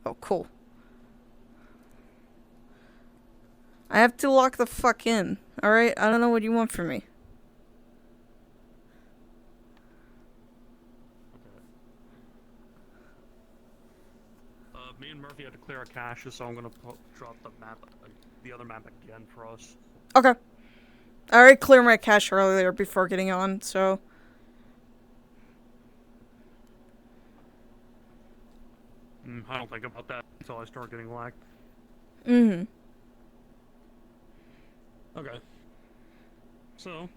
Oh, cool. I have to lock the fuck in. Alright? I don't know what you want from me. Me and Murphy had to clear our caches, so I'm gonna drop the map, the other map again for us. Okay. I already cleared my cache earlier before getting on, so... I don't think about that until I start getting lagged. Mm-hmm. Okay. So,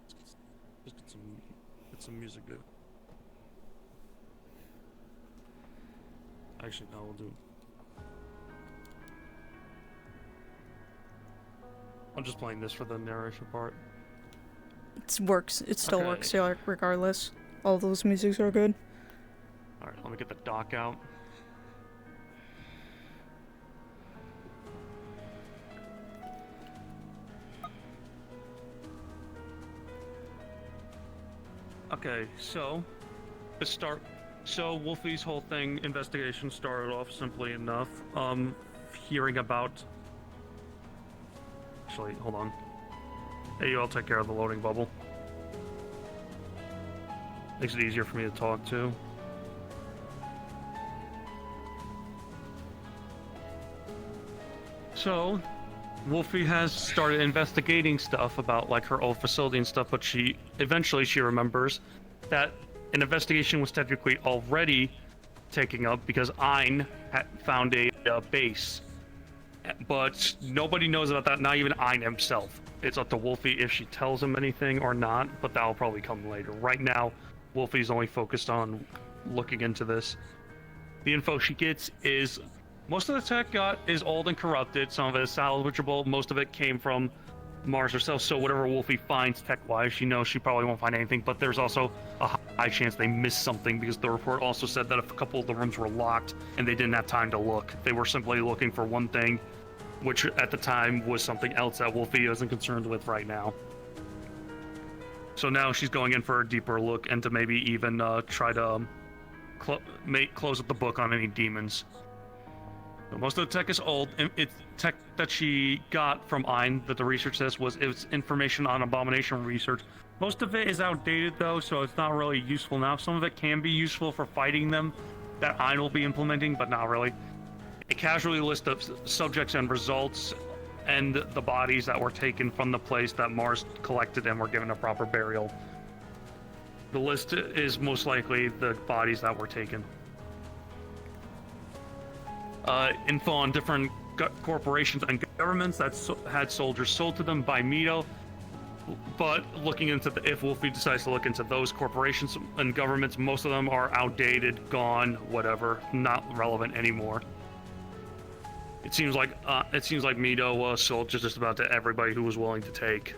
just get some music, dude. Actually, no, we'll do. I'm just playing this for the narration part. It works. It still Okay. works, yeah, regardless. All those musics are good. Alright, let me get the dock out. Okay, so let's start. So Wolfie's whole thing, investigation started off simply enough. Hearing about. Actually, hold on. Hey, I'll take care of the loading bubble. Makes it easier for me to talk to. So, Wolfie has started investigating stuff about like her old facility and stuff, but she remembers that an investigation was technically already taken up because Ein had found a base, but nobody knows about that. Not even Ein himself. It's up to Wolfie if she tells him anything or not, but that'll probably come later. Right now, Wolfie's only focused on looking into this. The info she gets is most of the tech is old and corrupted. Some of it is salvageable. Most of it came from Mars herself. So whatever Wolfie finds tech-wise, she knows she probably won't find anything. But there's also a high chance they missed something because the report also said that if a couple of the rooms were locked and they didn't have time to look, they were simply looking for one thing, which at the time was something else that Wolfie isn't concerned with right now. So now she's going in for a deeper look and to maybe even try to close up the book on any demons. Most of the tech is old. It's tech that she got from Ein, that the research says it's information on abomination research. Most of it is outdated though, so it's not really useful now. Some of it can be useful for fighting them, that Ein will be implementing, but not really. A casualty list of subjects and results, and the bodies that were taken from the place that Mars collected and were given a proper burial. The list is most likely the bodies that were taken. Info on different corporations and governments that had soldiers sold to them by Mito. But looking into if Wolfie decides to look into those corporations and governments, most of them are outdated, gone, whatever, not relevant anymore. It seems like Mito sold just about to everybody who was willing to take.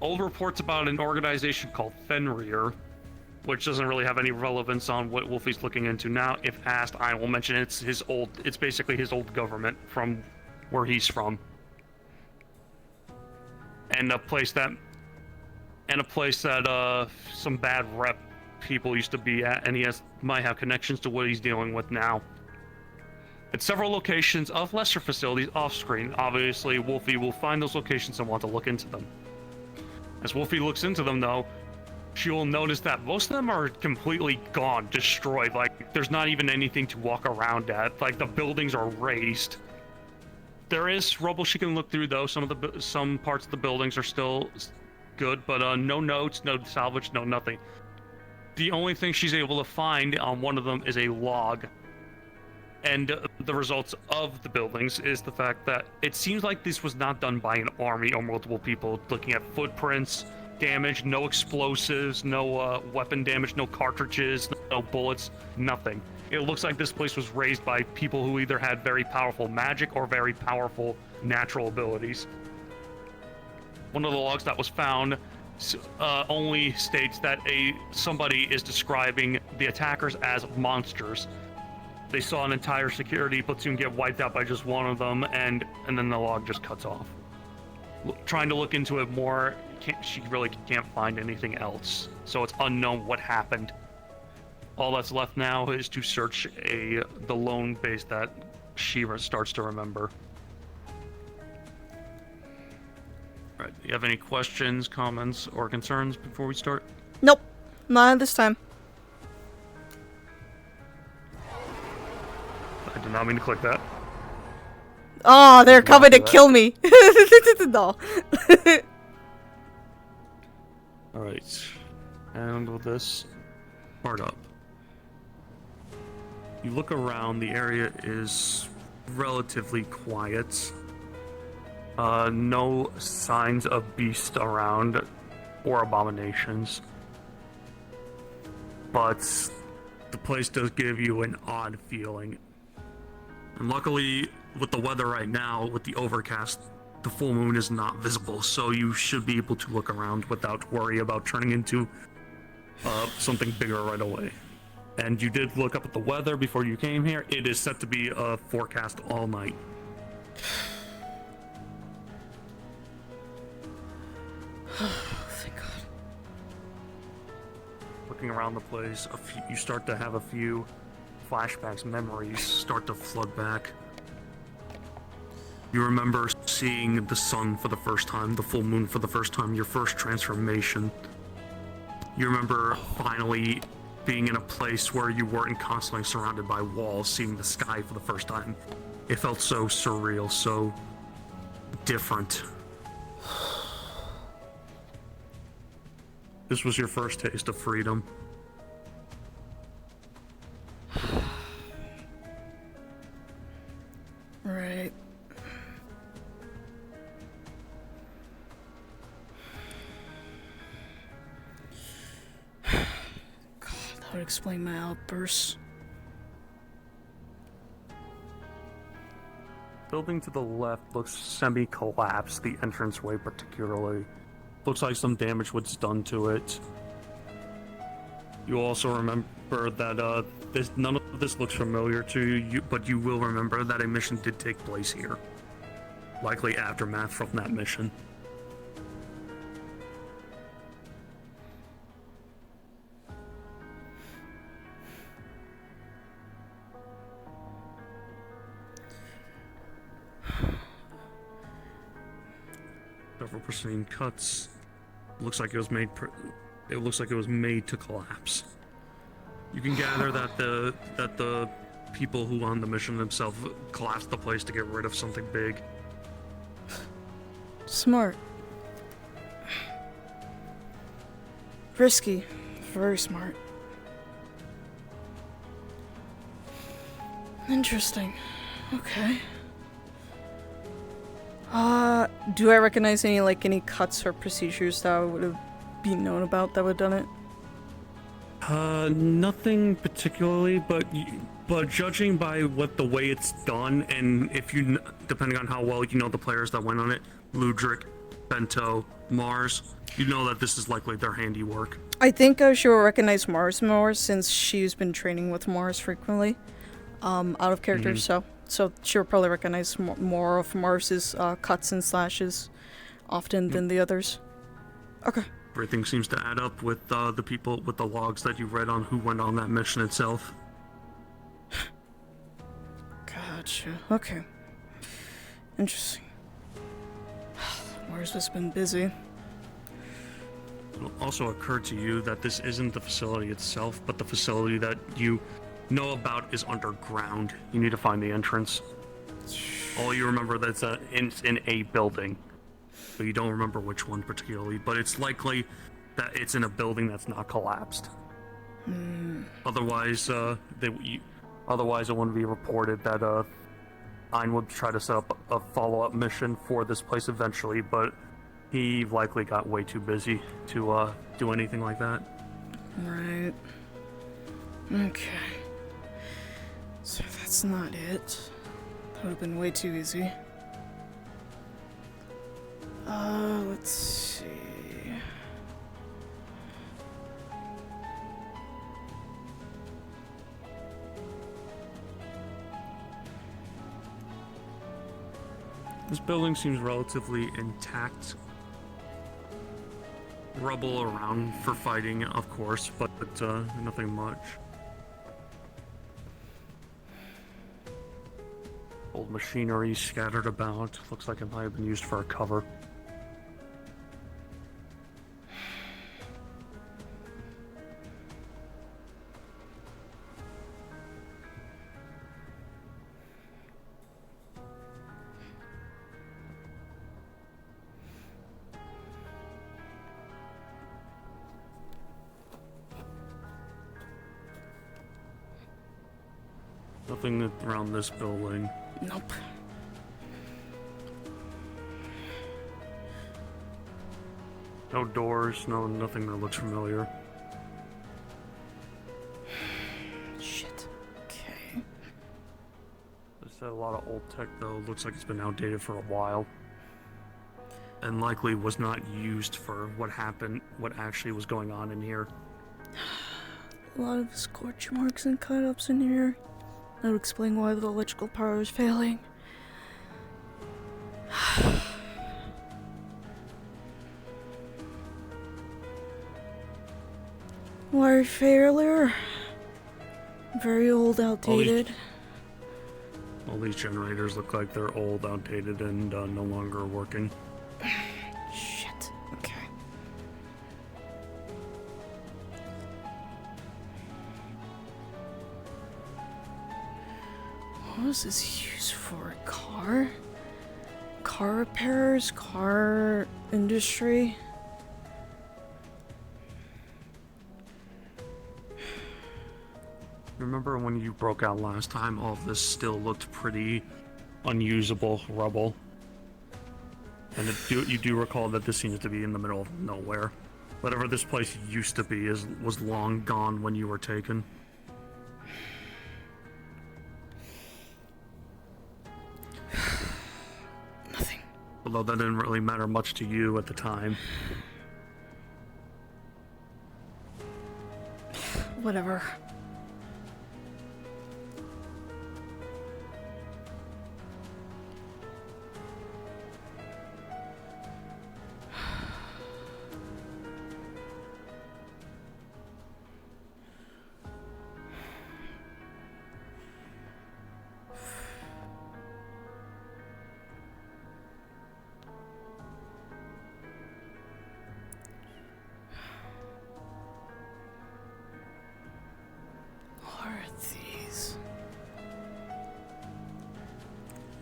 Old reports about an organization called Fenrir, which doesn't really have any relevance on what Wolfie's looking into now. If asked, I will mention it's basically his old government from where he's from. And a place that some bad rep people used to be at, and might have connections to what he's dealing with now. At several locations of lesser facilities off screen. Obviously, Wolfie will find those locations and want to look into them. As Wolfie looks into them, though, she will notice that most of them are completely gone, destroyed. Like, there's not even anything to walk around at. Like, the buildings are razed. There is rubble she can look through, though. Some parts of the buildings are still good, but no notes, no salvage, no nothing. The only thing she's able to find on one of them is a log. And the results of the buildings is the fact that it seems like this was not done by an army or multiple people. Looking at footprints, damage, no explosives, no weapon damage, no cartridges, no bullets, nothing. It looks like this place was raised by people who either had very powerful magic or very powerful natural abilities. One of the logs that was found only states that somebody is describing the attackers as monsters. They saw an entire security platoon get wiped out by just one of them, and then the log just cuts off. Trying to look into it more, she really can't find anything else, so it's unknown what happened. all that's left now is to search the lone base that Shira starts to remember. All right. Do you have any questions, comments, or concerns before we start? Nope. Not this time. I did not mean to click that. Oh, they're Just walk coming to through that. kill me. No. All right. And with this part up. You look around, the area is relatively quiet. No signs of beasts around or abominations. But the place does give you an odd feeling. And luckily, with the weather right now, with the overcast, the full moon is not visible, so you should be able to look around without worry about turning into something bigger right away. And you did look up at the weather before you came here. It is set to be a forecast all night. Thank God. Looking around the place, you start to have a few flashbacks, memories start to flood back. You remember seeing the sun for the first time, the full moon for the first time, your first transformation. You remember finally being in a place where you weren't constantly surrounded by walls, seeing the sky for the first time. It felt so surreal, so different. This was your first taste of freedom. Right. God, that would explain my outbursts. Building to the left looks semi-collapsed, the entranceway particularly. Looks like some damage was done to it. You also remember that none of this looks familiar to you, but you will remember that a mission did take place here. Likely aftermath from that mission. Several pristine cuts. Looks like it was made. It looks like it was made to collapse. You can gather that the people who on the mission themselves collapsed the place to get rid of something big. Smart. Risky. Very smart. Interesting. Okay. Do I recognize any cuts or procedures that would have been known about that would have done it? Nothing particularly, but judging by the way it's done, and if you, depending on how well you know the players that went on it, Ludric, Bento, Mars, you know that this is likely their handiwork. I think she will recognize Mars more since she's been training with Mars frequently, out of character. So she'll probably recognize more of Mars's cuts and slashes often than the others. Okay. Everything seems to add up with the people, with the logs that you read on who went on that mission itself. Gotcha. Okay. Interesting. Mars has been busy. It'll also occur to you that this isn't the facility itself, but the facility that you know about is underground. You need to find the entrance. All you remember that's in a building, but you don't remember which one particularly. But it's likely that it's in a building that's not collapsed. Otherwise, otherwise it wouldn't be reported that Ein would try to set up a follow-up mission for this place eventually, but he likely got way too busy to do anything like that. Right. Okay. So that's not it. That would have been way too easy. Let's see. This building seems relatively intact. Rubble around for fighting, of course, but nothing much. Old machinery scattered about. Looks like it might have been used for a cover. Nothing around this building. Nope. No doors, nothing that looks familiar. Shit. Okay. There's a lot of old tech though. Looks like it's been outdated for a while. And likely was not used for what happened, what actually was going on in here. A lot of scorch marks and cut-ups in here. That would explain why the electrical power is failing. Wire failure. Very old, outdated. All these generators look like they're old, outdated, and no longer working. Shit. Okay. What was this used for? A car? Car repairs? Car industry? Remember when you broke out last time? All of this still looked pretty unusable rubble. And you do recall that this seems to be in the middle of nowhere. Whatever this place used to be was long gone when you were taken. Nothing. Although that didn't really matter much to you at the time. Whatever.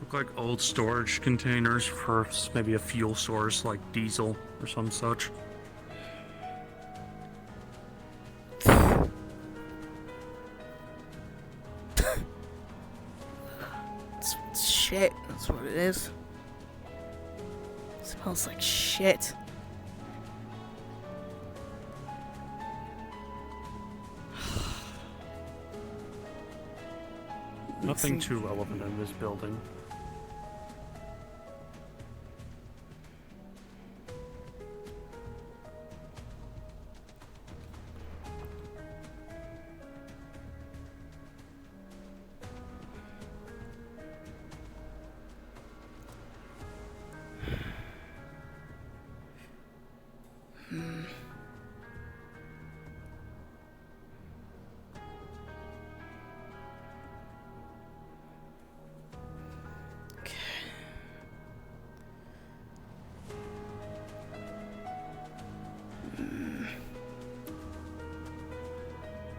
Look like old storage containers for maybe a fuel source like diesel or some such. It's shit. That's what it is. It smells like shit. Nothing too relevant in this building.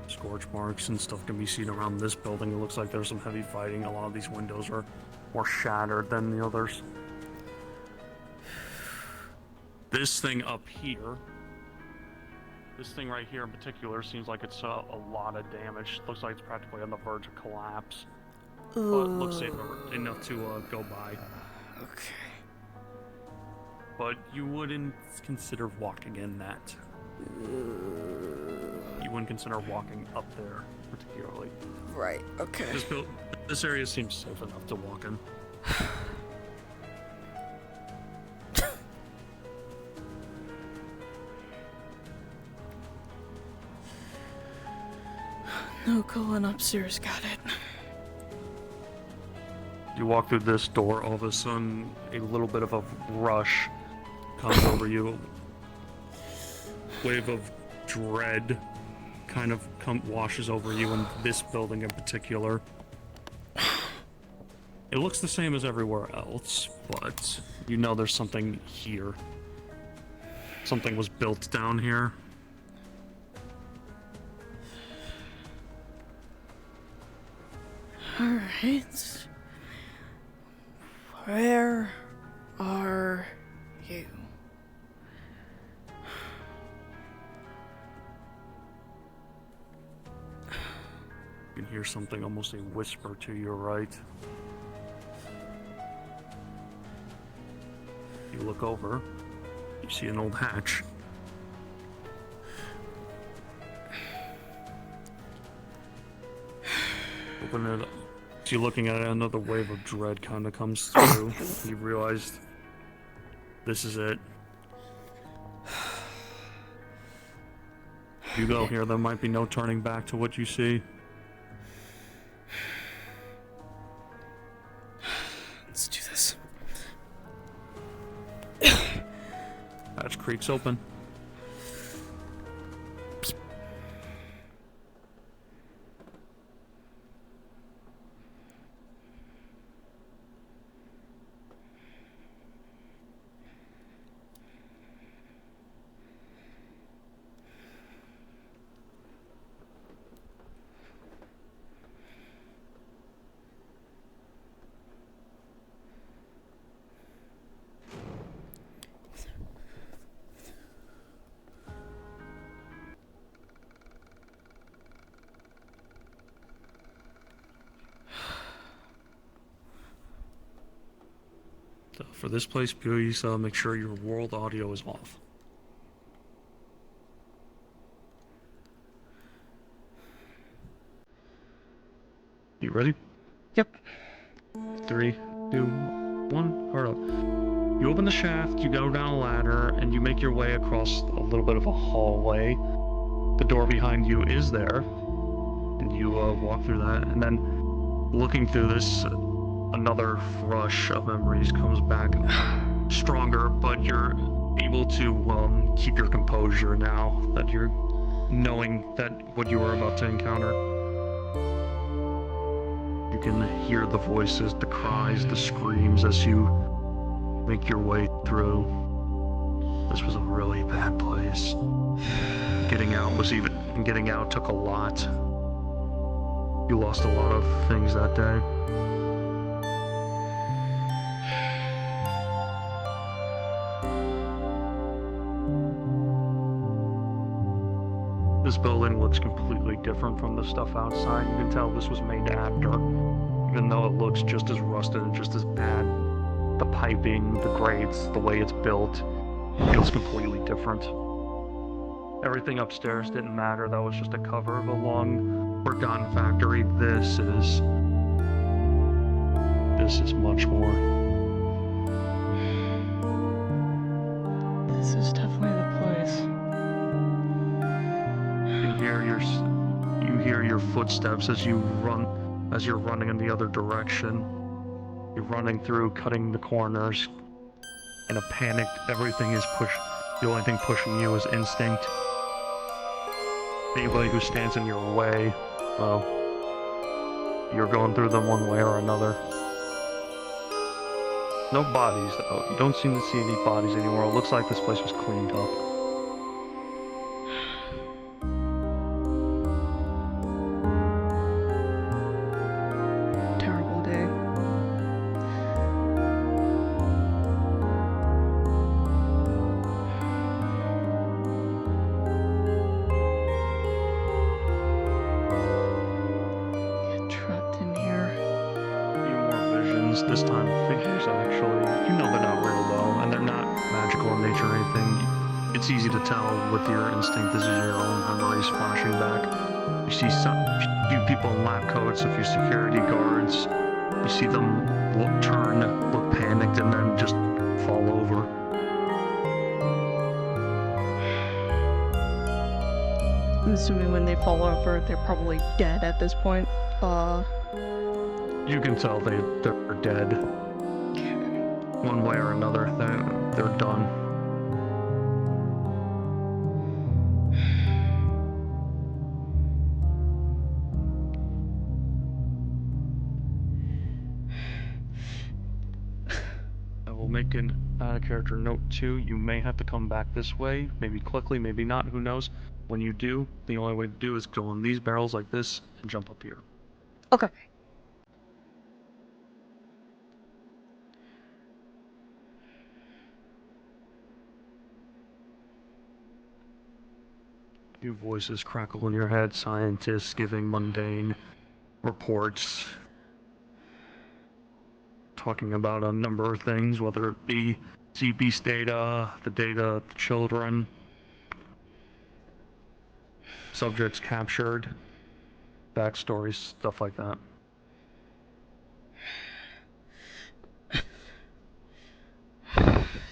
Scorch marks and stuff can be seen around this building. It looks like there's some heavy fighting. A lot of these windows are more shattered than the others. This thing up here, this thing right here in particular, seems like it's a lot of damage. Looks like it's practically on the verge of collapse. But looks safe enough to go by. Okay. But you wouldn't consider walking in that. You wouldn't consider walking up there, particularly. Right, okay. This area seems safe enough to walk in. No going upstairs, got it. You walk through this door, all of a sudden, a little bit of a rush comes over you. Wave of dread kind of washes over you in this building in particular. It looks the same as everywhere else, but you know there's something here. Something was built down here. Alright. Where are you? You can hear something, almost a whisper to your right. You look over, you see an old hatch. Open it up. As you're looking at it, another wave of dread kind of comes through. You realized this is it. You go here, there might be no turning back to what you see. Let's do this. Hatch creaks open. For this place, please make sure your world audio is off. You ready? Yep. 3, 2, 1, hard up. You open the shaft, you go down a ladder, and you make your way across a little bit of a hallway. The door behind you is there, and you walk through that, and then looking through this, another rush of memories comes back stronger, but you're able to keep your composure now that you're knowing that what you were about to encounter. You can hear the voices, the cries, the screams as you make your way through. This was a really bad place. Getting out took a lot. You lost a lot of things that day. This building looks completely different from the stuff outside. You can tell this was made after, even though it looks just as rusted and just as bad. The piping, the grates, the way it's built, feels completely different. Everything upstairs didn't matter. That was just a cover of a long forgotten factory. This is much more. This is definitely the place. You hear your footsteps as you're running in the other direction. You're running through, cutting the corners. In a panic, everything is pushed. The only thing pushing you is instinct. Anybody who stands in your way, well, you're going through them one way or another. No bodies, though. You don't seem to see any bodies anymore. It looks like this place was cleaned up. Terrible day. Get trapped in here. Few more visions, this time figures actually. You know they're not real though, and they're not magical in nature or anything. It's easy to tell with your instinct this is your own memories flashing back. You see a few people in lab coats, a few security guards. You see them look panicked, and then just fall over. I'm assuming when they fall over, they're probably dead at this point. You can tell they're dead. One way or another, they're done. make an character note too. You may have to come back this way, maybe quickly, maybe not, who knows. When you do, the only way to do is go on these barrels like this and jump up here. Okay. New voices crackle in your head, scientists giving mundane reports, talking about a number of things, whether it be CB's data, the data of the children, subjects captured, backstories, stuff like that.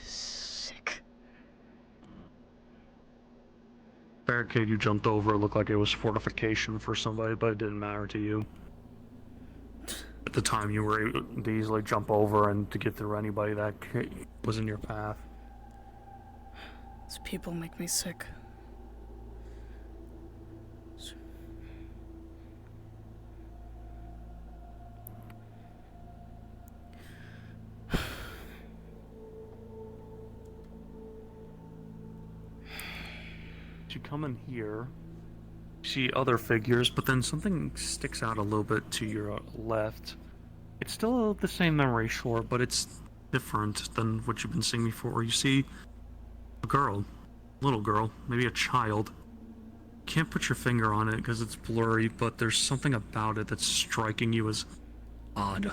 Sick. Barricade you jumped over looked like it was fortification for somebody, but it didn't matter to you. At the time, you were able to easily jump over and to get through anybody that was in your path. These people make me sick. You come in here, you see other figures, but then something sticks out a little bit to your left. It's still the same memory, sure, but it's different than what you've been seeing before. You see a girl, little girl, maybe a child. Can't put your finger on it because it's blurry, but there's something about it that's striking you as odd.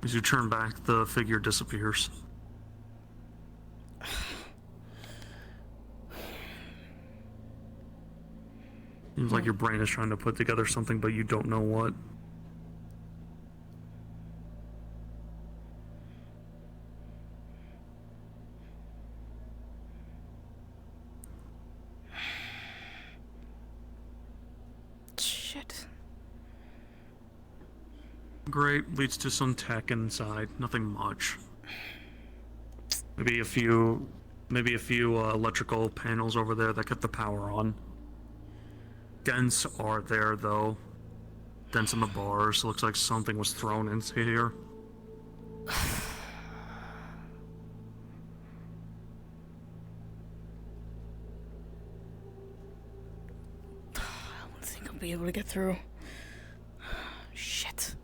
As you turn back, the figure disappears. Seems like your brain is trying to put together something, but you don't know what. Shit. Great, leads to some tech inside. Nothing much. Maybe a few electrical panels over there that kept the power on. Dents are there though. Dents in the bars. Looks like something was thrown into here. I don't think I'll be able to get through. Shit.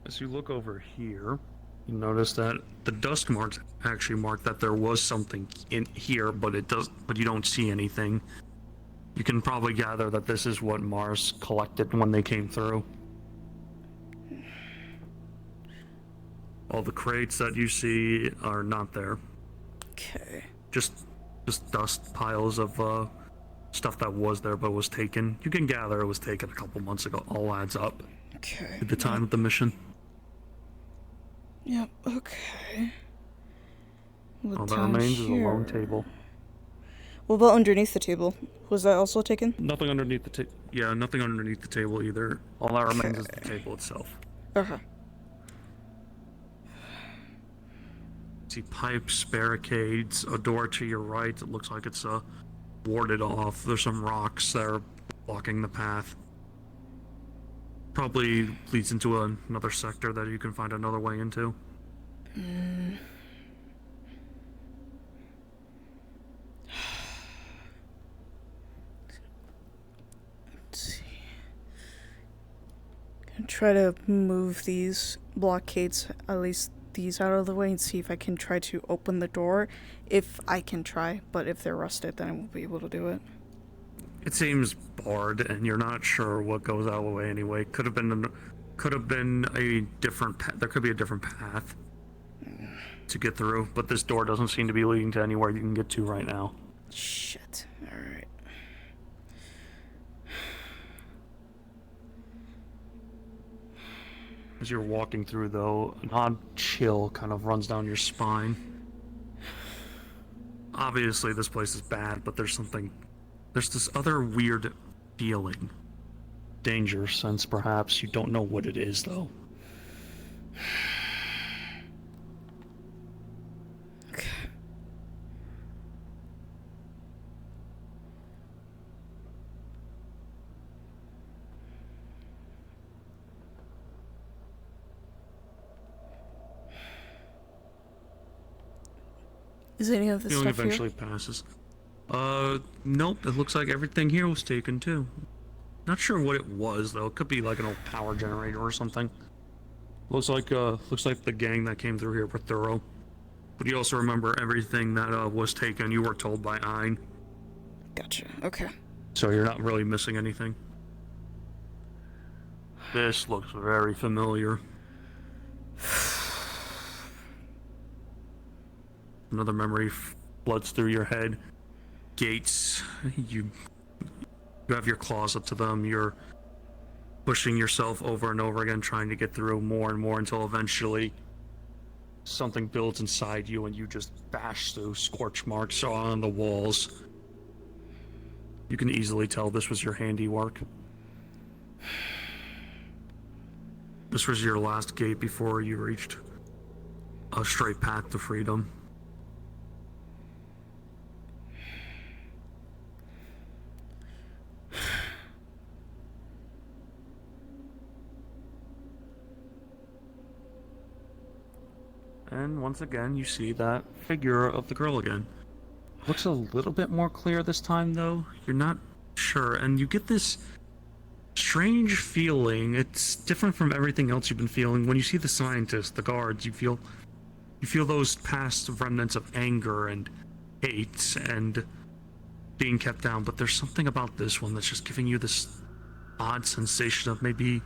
As you look over here, you notice that the dust marks actually mark that there was something in here, but you don't see anything. You can probably gather that this is what Mars collected when they came through. All the crates that you see are not there. Okay. Just dust piles of stuff that was there but was taken. You can gather it was taken a couple months ago. All adds up Okay. at the time of the mission. Yep, okay. All that remains is a lone table. What about underneath the table? Was that also taken? Nothing underneath the table. Yeah, nothing underneath the table either. All that remains is the table itself. Okay. See pipes, barricades, a door to your right. It looks like it's warded off. There's some rocks that are blocking the path. Probably leads into another sector that you can find another way into. Let's see. Gonna try to move these blockades, at least these, out of the way and see if I can try to open the door. If I can try, but if they're rusted, then I won't be able to do it. It seems barred, and you're not sure what goes out of the way anyway. Could have been a different path. There could be a different path to get through, but this door doesn't seem to be leading to anywhere you can get to right now. Shit. Alright. As you're walking through, though, an odd chill kind of runs down your spine. Obviously, this place is bad, but there's this other weird feeling. Danger sense, perhaps. You don't know what it is, though. Okay. Is any of this Feeling stuff eventually here? passes. Nope. It looks like everything here was taken too. Not sure what it was though. It could be like an old power generator or something. Looks like the gang that came through here were thorough. But you also remember everything that was taken. You were told by Ein, Gotcha. Okay. so you're not really missing anything. This looks very familiar. Another memory floods through your head. Gates. You have your claws up to them. You're pushing yourself over and over again, trying to get through more and more until eventually something builds inside you and you just bash through. Scorch marks on the walls. You can easily tell this was your handiwork. This was your last gate before you reached a straight path to freedom. And once again, you see that figure of the girl again. Looks a little bit more clear this time, though. You're not sure, and you get this strange feeling. It's different from everything else you've been feeling. When you see the scientists, the guards, you feel those past remnants of anger and hate and being kept down. But there's something about this one that's just giving you this odd sensation of maybe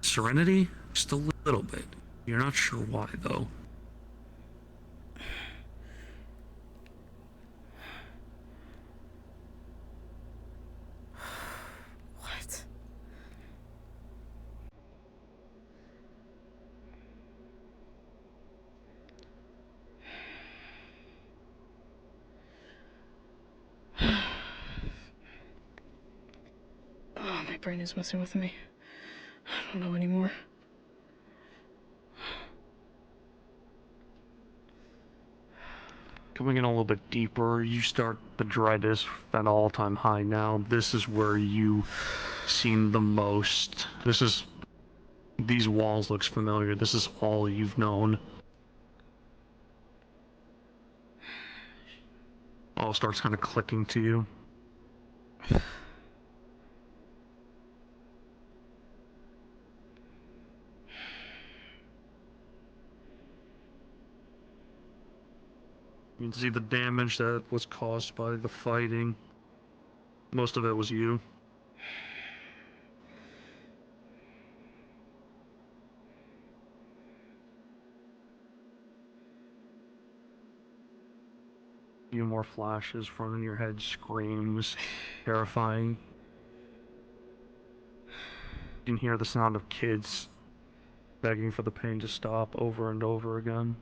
serenity, just a little bit. You're not sure why, though. What? Oh, my brain is messing with me. I don't know anymore. Coming in a little bit deeper, you start the dread at all-time high now. This is where you seen the most. These walls looks familiar. This is all you've known. All starts kind of clicking to you. You can see the damage that was caused by the fighting. Most of it was you. Few more flashes, front in your head screams, terrifying. You can hear the sound of kids begging for the pain to stop over and over again.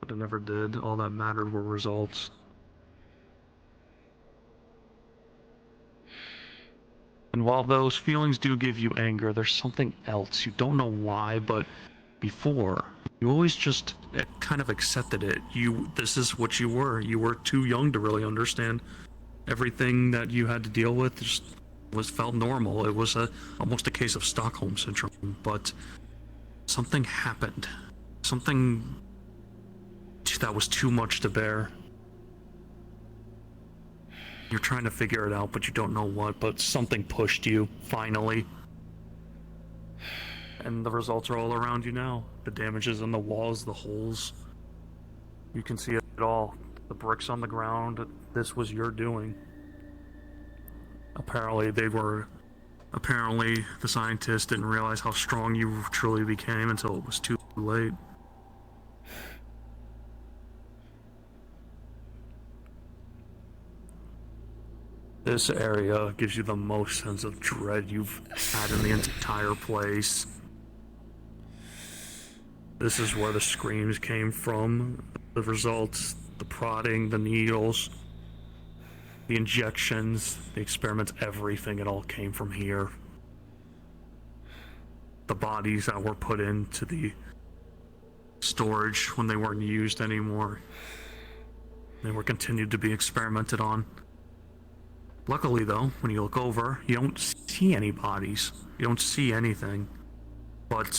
But it never did. All that mattered were results. And while those feelings do give you anger, there's something else. You don't know why, but before, you always just kind of accepted it. This is what you were. You were too young to really understand. Everything that you had to deal with just felt normal. It was almost a case of Stockholm syndrome, but something happened. Something that was too much to bear. You're trying to figure it out, but you don't know what, but something pushed you, finally. And the results are all around you now. The damages on the walls, the holes. You can see it all. The bricks on the ground. This was your doing. Apparently the scientists didn't realize how strong you truly became until it was too late. This area gives you the most sense of dread you've had in the entire place. This is where the screams came from, the results, the prodding, the needles, the injections, the experiments, everything, it all came from here. The bodies that were put into the storage when they weren't used anymore. They were continued to be experimented on. Luckily though, when you look over, you don't see any bodies. You don't see anything. But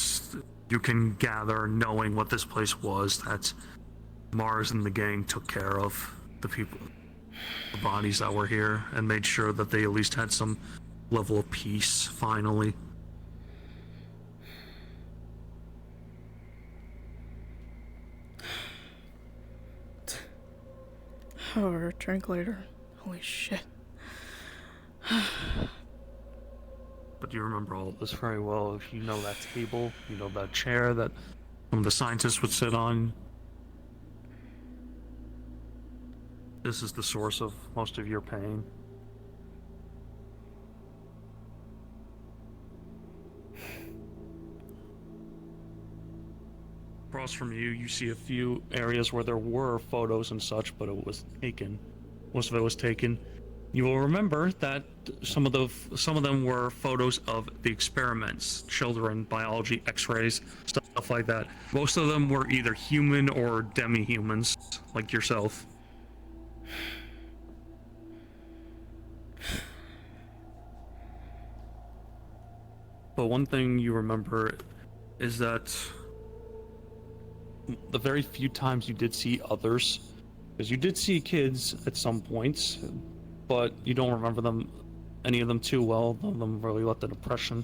you can gather, knowing what this place was, that Mars and the gang took care of the people, the bodies that were here, and made sure that they at least had some level of peace, finally. Or drink later. Holy shit. But you remember all of this very well. If you know that table, you know that chair that some of the scientists would sit on. This is the source of most of your pain. Across from you, you see a few areas where there were photos and such, but it was taken. Most of it was taken. You will remember that some of them were photos of the experiments, children, biology, X-rays, stuff like that. Most of them were either human or demi-humans, like yourself. But one thing you remember is that the very few times you did see others, because you did see kids at some points, but you don't remember any of them too well. None of them really left an impression.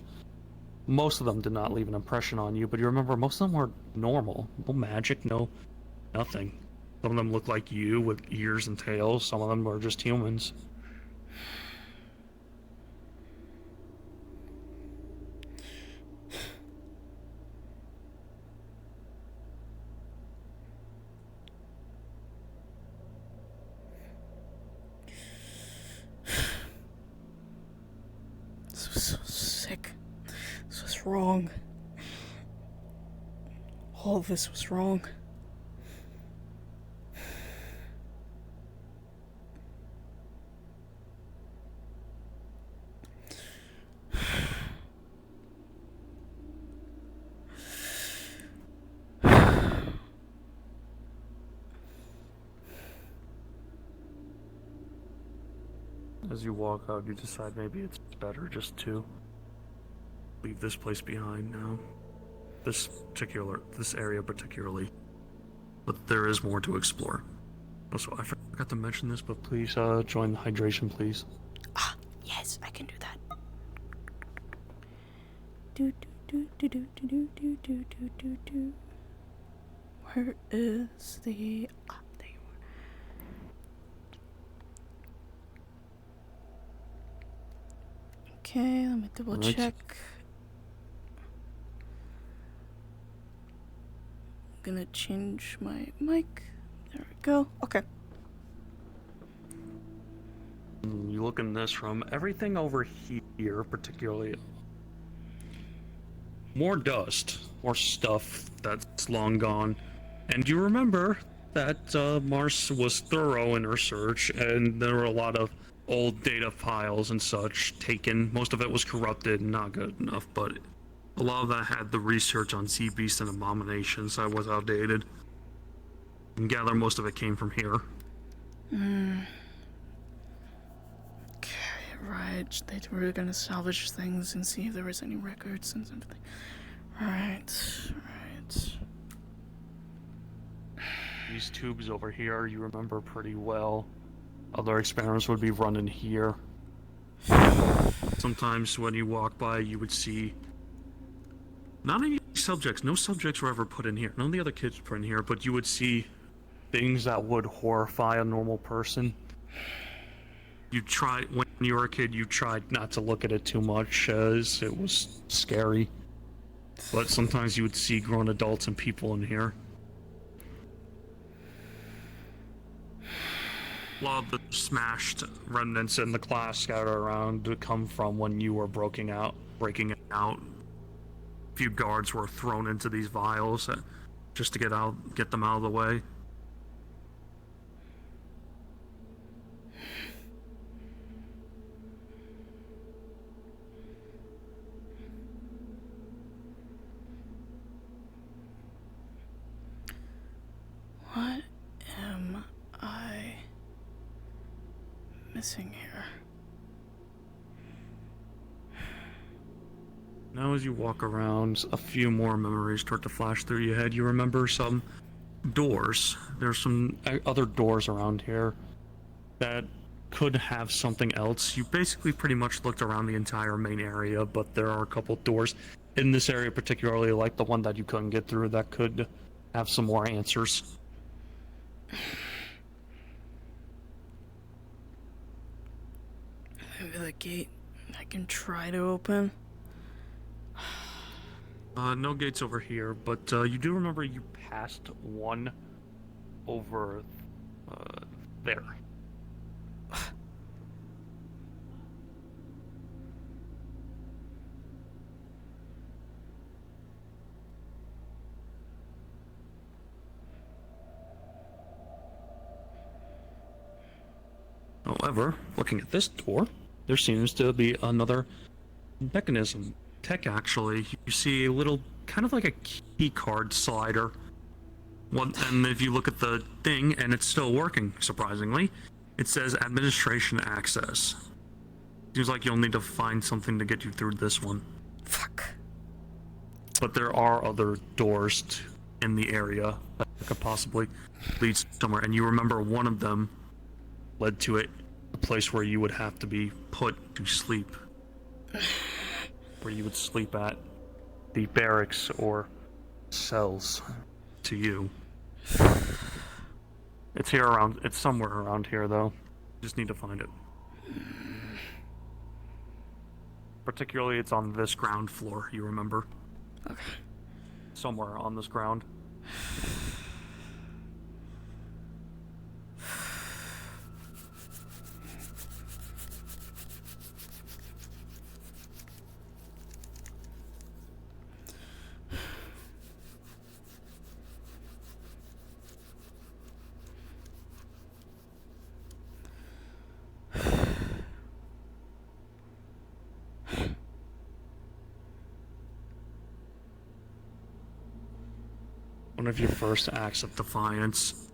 Most of them did not leave an impression on you, but you remember most of them were normal. No magic, no nothing. Some of them looked like you with ears and tails. Some of them were just humans. This was so sick. This was wrong. All of this was wrong. As you walk out, you decide maybe it's better just to leave this place behind now. This area particularly. But there is more to explore. Also, I forgot to mention this, but please join the hydration, please. Ah, yes, I can do that. Do do do do do do do do do do do. Where is the? Ah, there you are. Okay, let me double check. I'm gonna change my mic. There we go. Okay. You look in this room, everything over here, particularly, more dust, more stuff that's long gone. And you remember that Mars was thorough in her search, and there were a lot of old data files and such taken. Most of it was corrupted and not good enough, but a lot of that had the research on sea beasts and abominations that was outdated. And gather most of it came from here. Okay, right. They were gonna salvage things and see if there was any records and something. Right. These tubes over here, you remember pretty well. Other experiments would be run in here. Sometimes when you walk by, you would see not any subjects. No subjects were ever put in here. None of the other kids were put in here, but you would see things that would horrify a normal person. When you were a kid, you tried not to look at it too much as it was scary. But sometimes you would see grown adults and people in here. A lot of the smashed remnants in the class scattered around to come from when you were breaking out. A few guards were thrown into these vials just to get them out of the way. What am I missing here? Now as you walk around, a few more memories start to flash through your head. You remember some doors. There's some other doors around here that could have something else. You basically pretty much looked around the entire main area, but there are a couple doors in this area, particularly like the one that you couldn't get through, that could have some more answers. Maybe the gate I can try to open. No gates over here, but you do remember you passed one over there. However, looking at this door, there seems to be another mechanism. Tech, actually. You see a little, kind of like a key card slider. And if you look at the thing, and it's still working, surprisingly, it says administration access. Seems like you'll need to find something to get you through this one. Fuck. But there are other doors in the area that could possibly lead somewhere, and you remember one of them led to it, a place where you would have to be put to sleep. Where you would sleep at the barracks or cells to you. It's somewhere around here though. Just need to find it. Particularly it's on this ground floor, you remember? Okay. Somewhere on this ground. One of your first acts of defiance.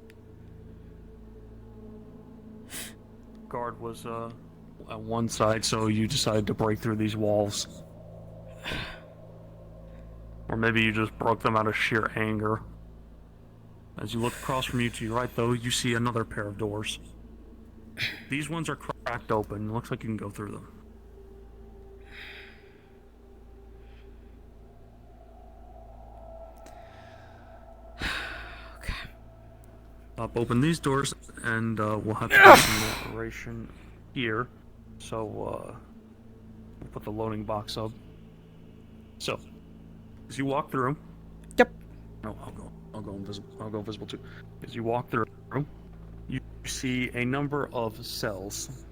Guard was at one side, so you decided to break through these walls. Or maybe you just broke them out of sheer anger. As you look across from you to your right, though, you see another pair of doors. These ones are cracked open. Looks like you can go through them. Open these doors, and we'll have to do some operation here. So, we'll put the loading box up. So, as you walk through... Yep. No, I'll go invisible too. As you walk through, you see a number of cells.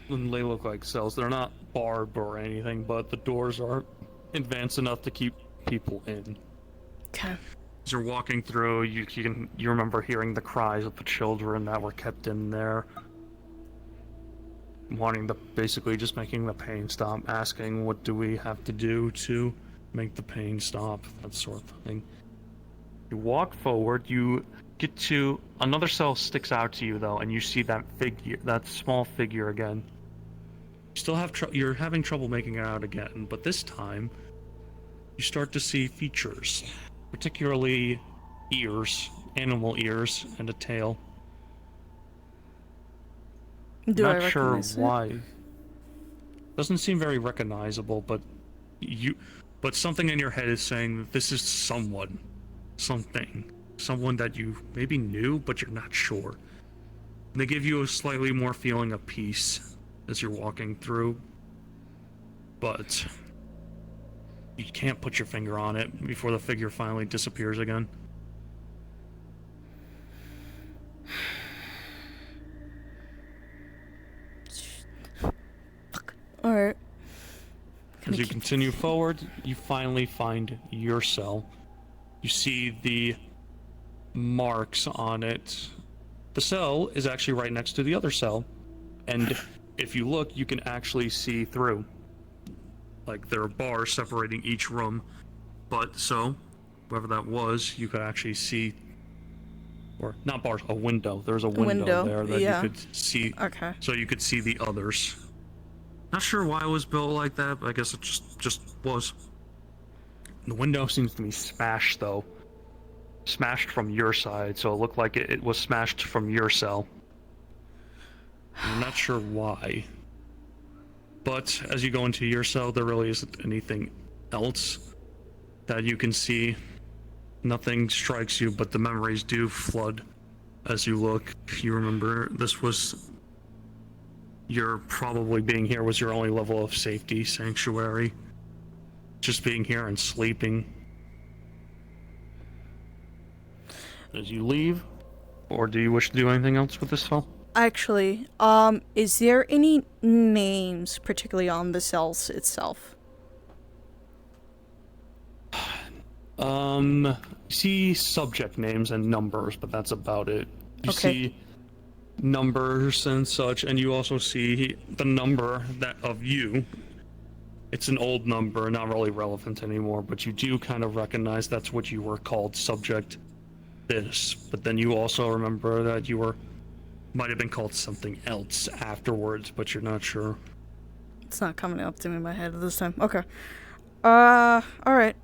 And they look like cells. They're not barred or anything, but the doors are advanced enough to keep people in. Okay. As you're walking through, you remember hearing the cries of the children that were kept in there, wanting to basically just making the pain stop, asking what do we have to do to make the pain stop, that sort of thing. You walk forward, you get to another cell sticks out to you though, and you see that figure, that small figure again. You still have you're having trouble making it out again, but this time you start to see features. Particularly ears, animal ears, and a tail. Do I Not sure recognize it? why. Doesn't seem very recognizable, but something in your head is saying that this is someone, someone that you maybe knew, but you're not sure. And they give you a slightly more feeling of peace as you're walking through, but you can't put your finger on it before the figure finally disappears again. Alright. As you continue forward, you finally find your cell. You see the marks on it. The cell is actually right next to the other cell, and if you look, you can actually see through. Like, there are bars separating each room, but so, whoever that was, you could actually see, or not bars, a window. There's a window there that yeah. you could see. Okay. So you could see the others. Not sure why it was built like that, but I guess it just was. The window seems to be smashed, though. Smashed from your side, so it looked like it was smashed from your cell. I'm not sure why. But as you go into your cell, there really isn't anything else that you can see. Nothing strikes you, but the memories do flood as you look. You remember this was... Your probably being here was your only level of safety, sanctuary. Just being here and sleeping. As you leave, or do you wish to do anything else with this cell? Actually, is there any names, particularly on the cells itself? You see subject names and numbers, but that's about it. You see numbers and such, and you also see the number that of you. It's an old number, not really relevant anymore, but you do kind of recognize that's what you were called, subject this. But then you also remember that you were might have been called something else afterwards, but you're not sure. It's not coming up to me in my head this time. Okay. Alright.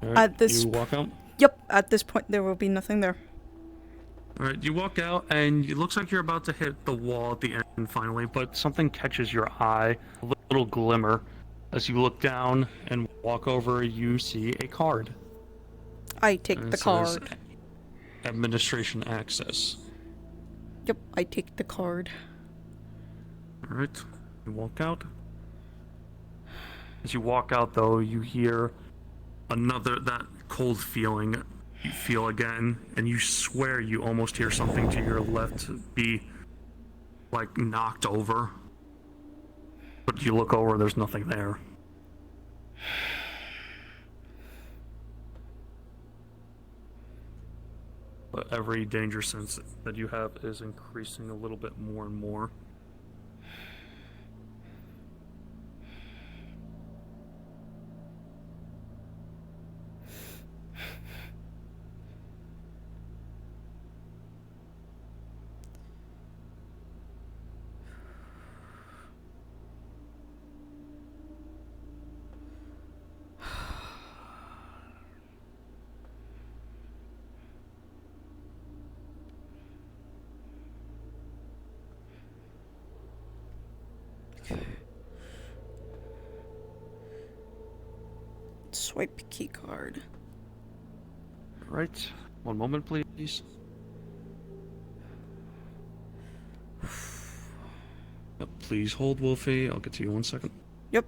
At this... You walk out? Yep, at this point there will be nothing there. Alright, you walk out, and it looks like you're about to hit the wall at the end finally, but something catches your eye, a little glimmer. As you look down and walk over, you see a card. I take And the it says card. Administration access. Yep, I take the card. Alright, you walk out. As you walk out, though, you hear that cold feeling you feel again, and you swear you almost hear something to your left be, like, knocked over. But you look over, there's nothing there. But every danger sense that you have is increasing a little bit more and more. Swipe key card. Right. One moment, please. Yep, please hold, Wolfie. I'll get to you in 1 second. Yep.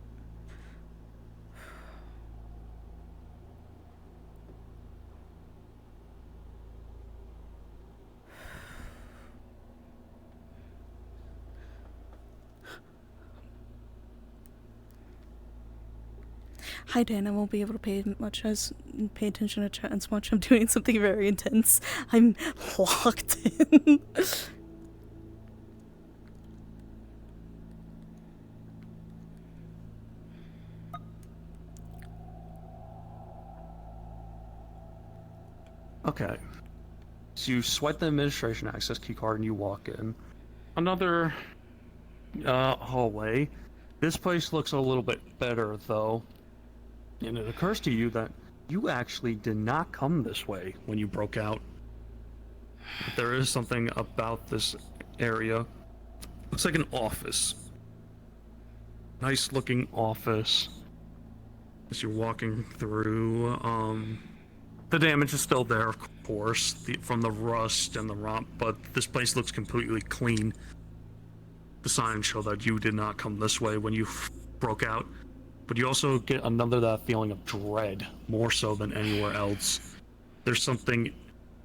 Hi Dan, I won't be able to pay attention to chat as much. I'm doing something very intense. I'm locked in. Okay. So you swipe the administration access key card and you walk in. Another hallway. This place looks a little bit better, though. And it occurs to you that you actually did not come this way when you broke out. There is something about this area. Looks like an office. Nice looking office. As you're walking through, the damage is still there, of course, from the rust and the romp, but this place looks completely clean. The signs show that you did not come this way when you broke out. But you also get that feeling of dread, more so than anywhere else. There's something...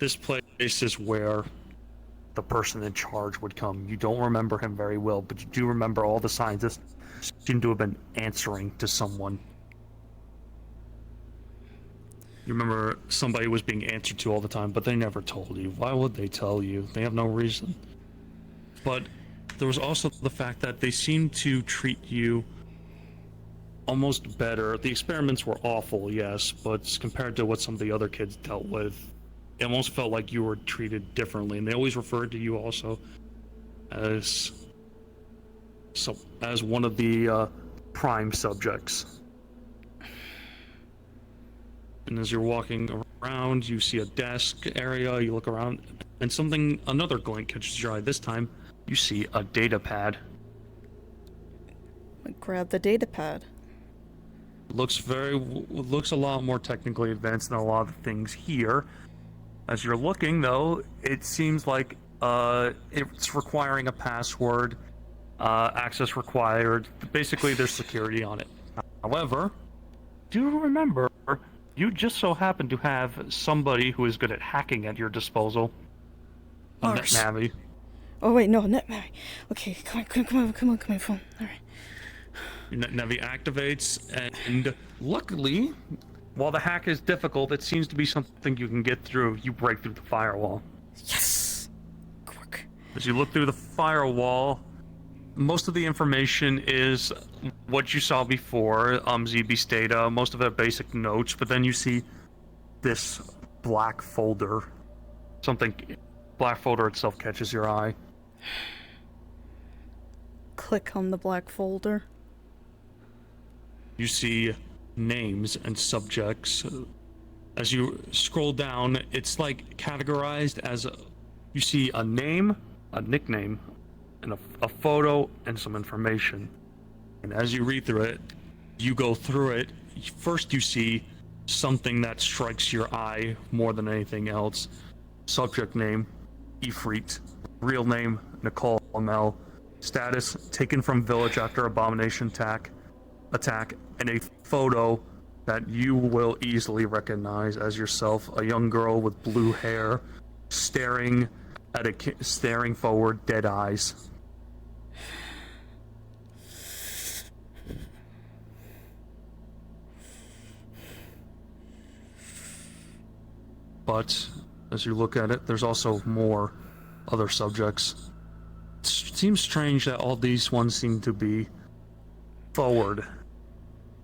This place is where the person in charge would come. You don't remember him very well, but you do remember all the scientists seem to have been answering to someone. You remember somebody was being answered to all the time, but they never told you. Why would they tell you? They have no reason. But there was also the fact that they seemed to treat you almost better. The experiments were awful, yes, but compared to what some of the other kids dealt with, it almost felt like you were treated differently. And they always referred to you also as so as one of the prime subjects. And as you're walking around, you see a desk area, you look around, and another glint catches your eye. This time, you see a data pad. Grab the data pad. Looks a lot more technically advanced than a lot of things here. As you're looking, though, it seems like it's requiring a password, access required. Basically, there's security on it. However, do remember, you just so happen to have somebody who is good at hacking at your disposal. Mars. NetNavi. Oh wait, no, NetNavi. Okay, come on, phone. All right. NetNavi activates, and luckily, while the hack is difficult, it seems to be something you can get through. You break through the firewall. Yes. Good work. As you look through the firewall, most of the information is what you saw before, ZB's data, most of it basic notes, but then you see this black folder. Black folder itself catches your eye. Click on the black folder. You see names and subjects. As you scroll down, it's like categorized as you see a name, a nickname, and a photo and some information. And as you read through it, you go through it. First, you see something that strikes your eye more than anything else. Subject name, Ifrit. Real name, Nicole Amel. Status, taken from village after abomination attack, and a photo that you will easily recognize as yourself, a young girl with blue hair, staring forward, dead eyes. But as you look at it, there's also more other subjects. It seems strange that all these ones seem to be forward.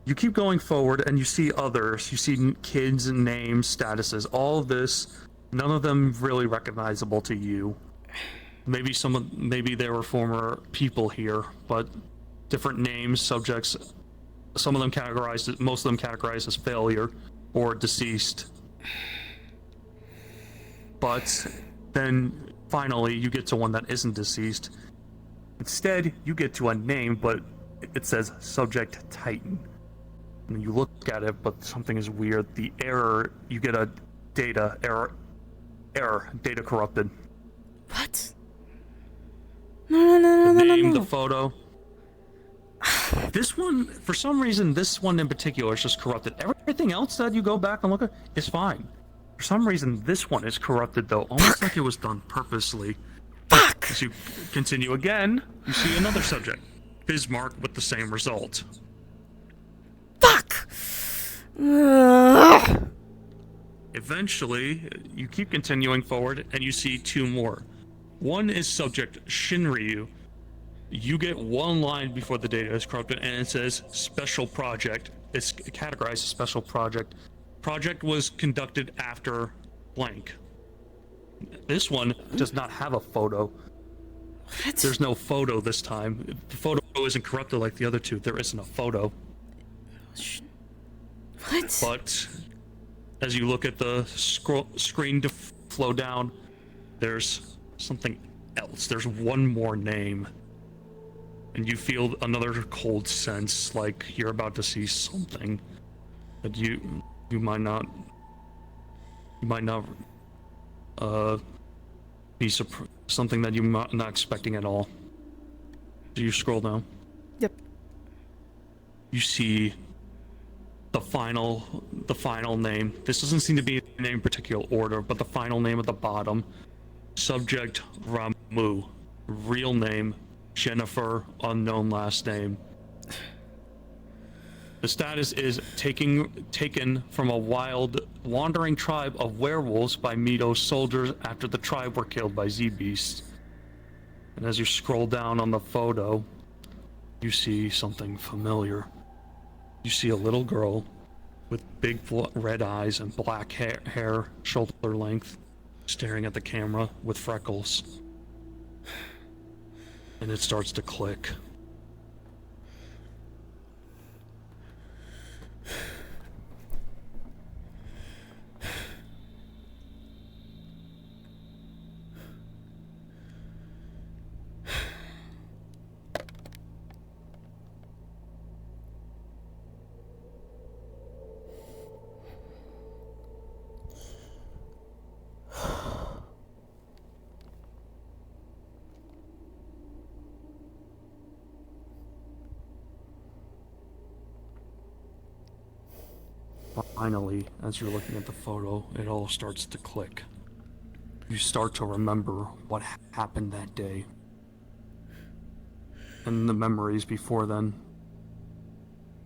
You keep going forward and you see others. You see kids and names, statuses, all of this, none of them really recognizable to you. Maybe there were former people here, but different names, subjects, most of them categorized as failure or deceased. But then finally you get to one that isn't deceased. Instead, you get to a name, but it says Subject Titan. And you look at it, but something is weird. The error, you get a data error, data corrupted. What? No. The name, the photo. This one, for some reason, this one in particular is just corrupted. Everything else that you go back and look at is fine. For some reason, this one is corrupted, though, almost like it was done purposely. Fuck! As you continue again, you see another subject. Bismarck with the same result. Fuck! Eventually, you keep continuing forward, and you see two more. One is subject Shinryu. You get one line before the data is corrupted, and it says Special Project. It's categorized as Special Project. Project was conducted after blank. This one does not have a photo. What? There's no photo this time. The photo isn't corrupted like the other two. There isn't a photo. What? But as you look at the screen to flow down, there's something else. There's one more name. And you feel another cold sense, like you're about to see something that you might not be something that you're not expecting at all. Do you scroll down? Yep. You see the final name. This doesn't seem to be in any particular order, but the final name at the bottom. Subject Ramu. Real name Jennifer, unknown last name. The status is taken from a wild, wandering tribe of werewolves by Mito's soldiers after the tribe were killed by Z-Beasts. And as you scroll down on the photo, you see something familiar. You see a little girl with big red eyes and black hair shoulder length, staring at the camera with freckles. And it starts to click. finally, as you're looking at the photo, it all starts to click. You start to remember what happened that day. And the memories before then.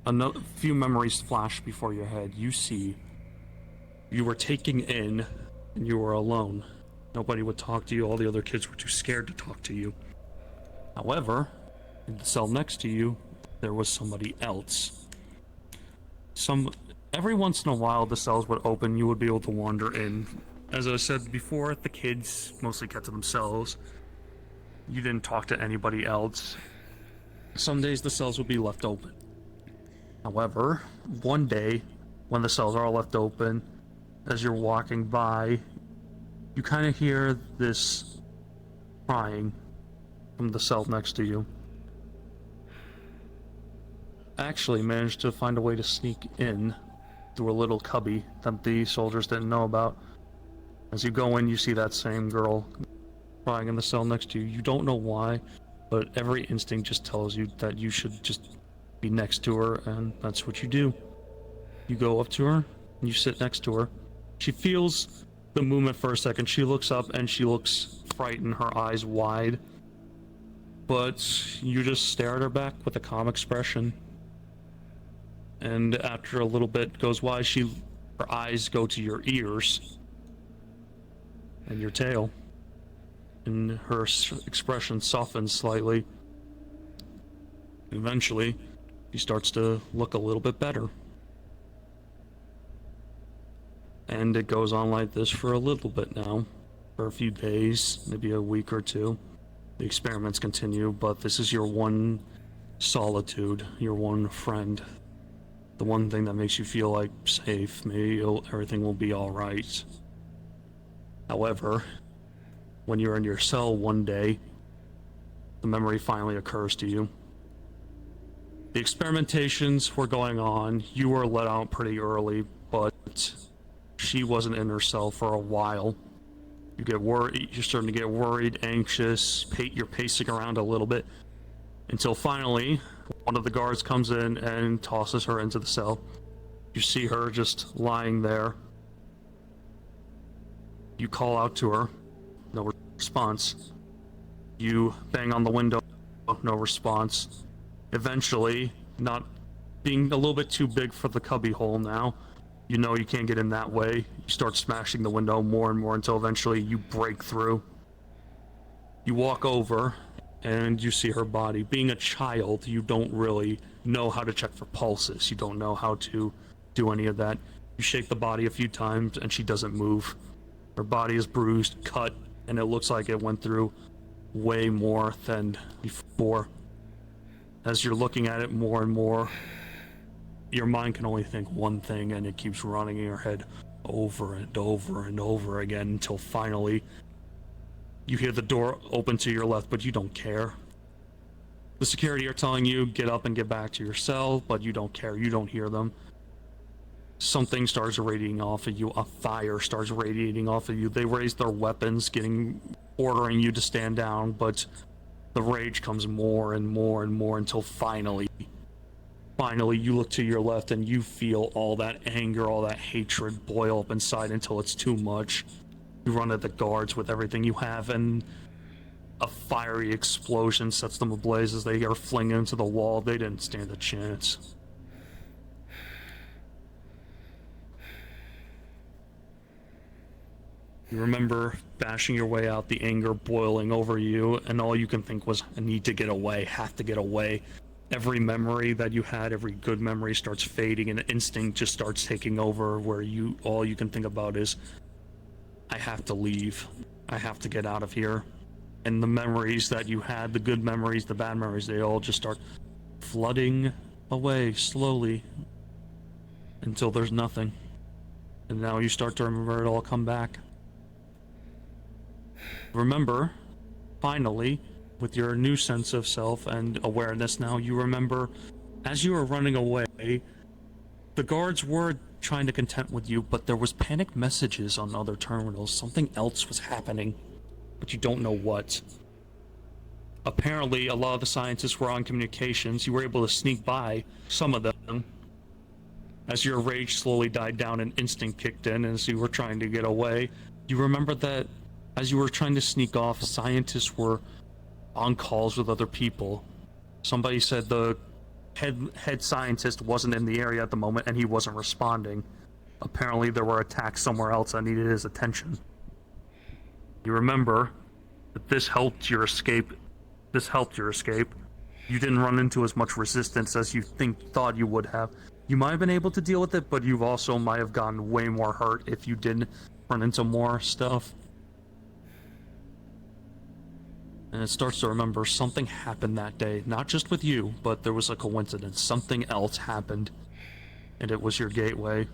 A few memories flash before your head. You see, you were taken in, and you were alone. Nobody would talk to you, all the other kids were too scared to talk to you. However, in the cell next to you, there was somebody else. Every once in a while, the cells would open, you would be able to wander in. As I said before, the kids mostly kept to themselves. You didn't talk to anybody else. Some days the cells would be left open. However, one day, when the cells are all left open, as you're walking by, you kind of hear this crying from the cell next to you. Actually managed to find a way to sneak in through a little cubby that the soldiers didn't know about. As you go in, you see that same girl crying in the cell next to you. You don't know why, but every instinct just tells you that you should just be next to her, and that's what you do. You go up to her, and you sit next to her. She feels the movement for a second. She looks up, and she looks frightened, her eyes wide. But you just stare at her back with a calm expression. And after a little bit goes by, her eyes go to your ears and your tail, and her expression softens slightly. Eventually, she starts to look a little bit better. And it goes on like this for a little bit now, for a few days, maybe a week or two. The experiments continue, but this is your one solitude, your one friend. The one thing that makes you feel like safe, maybe everything will be alright. However, when you're in your cell one day, the memory finally occurs to you. The experimentations were going on, you were let out pretty early, but she wasn't in her cell for a while. You get worried, you're starting to get worried, anxious, you're pacing around a little bit, until finally, one of the guards comes in and tosses her into the cell. You see her just lying there. You call out to her, no response. You bang on the window, no response. Eventually, not being a little bit too big for the cubby hole now, you know you can't get in that way. You start smashing the window more and more until eventually you break through. You walk over and you see her body. Being a child, you don't really know how to check for pulses. You don't know how to do any of that. You shake the body a few times and she doesn't move. Her body is bruised, cut, and it looks like it went through way more than before. As you're looking at it more and more, your mind can only think one thing, and it keeps running in your head over and over and over again until finally you hear the door open to your left, but you don't care. The security are telling you, get up and get back to your cell, but you don't care, you don't hear them. Something starts radiating off of you, a fire starts radiating off of you. They raise their weapons, ordering you to stand down, but the rage comes more and more and more until finally you look to your left and you feel all that anger, all that hatred boil up inside until it's too much. You run at the guards with everything you have, and a fiery explosion sets them ablaze as they are flinged into the wall. They didn't stand a chance. You remember bashing your way out, the anger boiling over you, and all you can think was, I need to get away, have to get away. Every memory that you had, every good memory starts fading, and instinct just starts taking over, where all you can think about is, I have to leave. I have to get out of here. And the memories that you had, the good memories, the bad memories, they all just start flooding away slowly until there's nothing. And now you start to remember it all come back. Remember, finally, with your new sense of self and awareness now, you remember, as you were running away, the guards were trying to contend with you, but there was panic messages on other terminals. Something else was happening, but you don't know what. Apparently, a lot of the scientists were on communications. You were able to sneak by some of them, as your rage slowly died down and instinct kicked in as you were trying to get away, you remember that as you were trying to sneak off, scientists were on calls with other people. Somebody said the head scientist wasn't in the area at the moment and he wasn't responding. Apparently there were attacks somewhere else that needed his attention. You remember that this helped your escape. You didn't run into as much resistance as you thought you would have. You might have been able to deal with it, but you've also might have gotten way more hurt if you didn't run into more stuff. And it starts to remember something happened that day, not just with you, but there was a coincidence. Something else happened, and it was your gateway.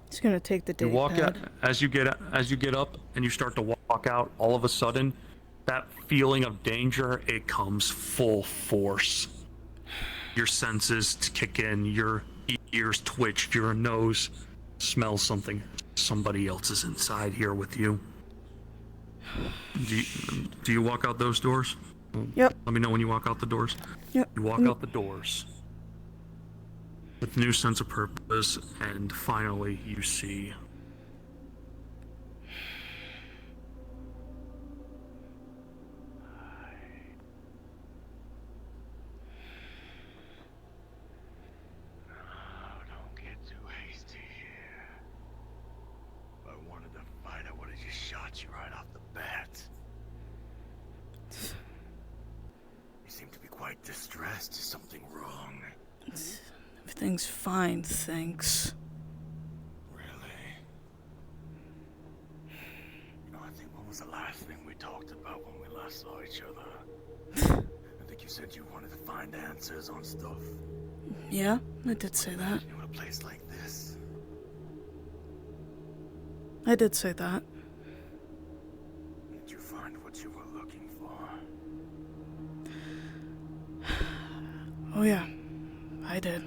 It's gonna take the day. You walk out as you get up and you start to walk out. All of a sudden, that feeling of danger, it comes full force. Your senses kick in, your ears twitch, your nose smells something. Somebody else is inside here with you. Do you walk out those doors? Yep. Let me know when you walk out the doors. Yep. You walk out the doors with a new sense of purpose, and finally you see distressed. Is something wrong? Everything's fine, thanks. Really? You know, I think what was the last thing we talked about when we last saw each other? I think you said you wanted to find answers on stuff. Yeah, I did say that. In a place like this. I did say that. Did you find what you were looking for? Oh yeah, I did.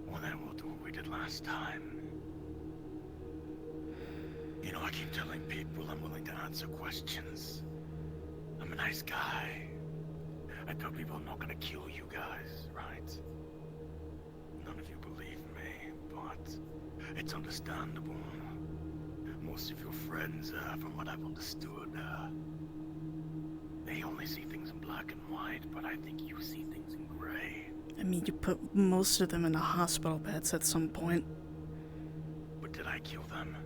Well then we'll do what we did last time. You know, I keep telling people I'm willing to answer questions. I'm a nice guy. I tell people I'm not gonna kill you guys, right? None of you believe me, but it's understandable. Most of your friends, from what I've understood, they only see things in black and white, but I think you see things in gray. I mean, you put most of them in the hospital beds at some point. But did I kill them?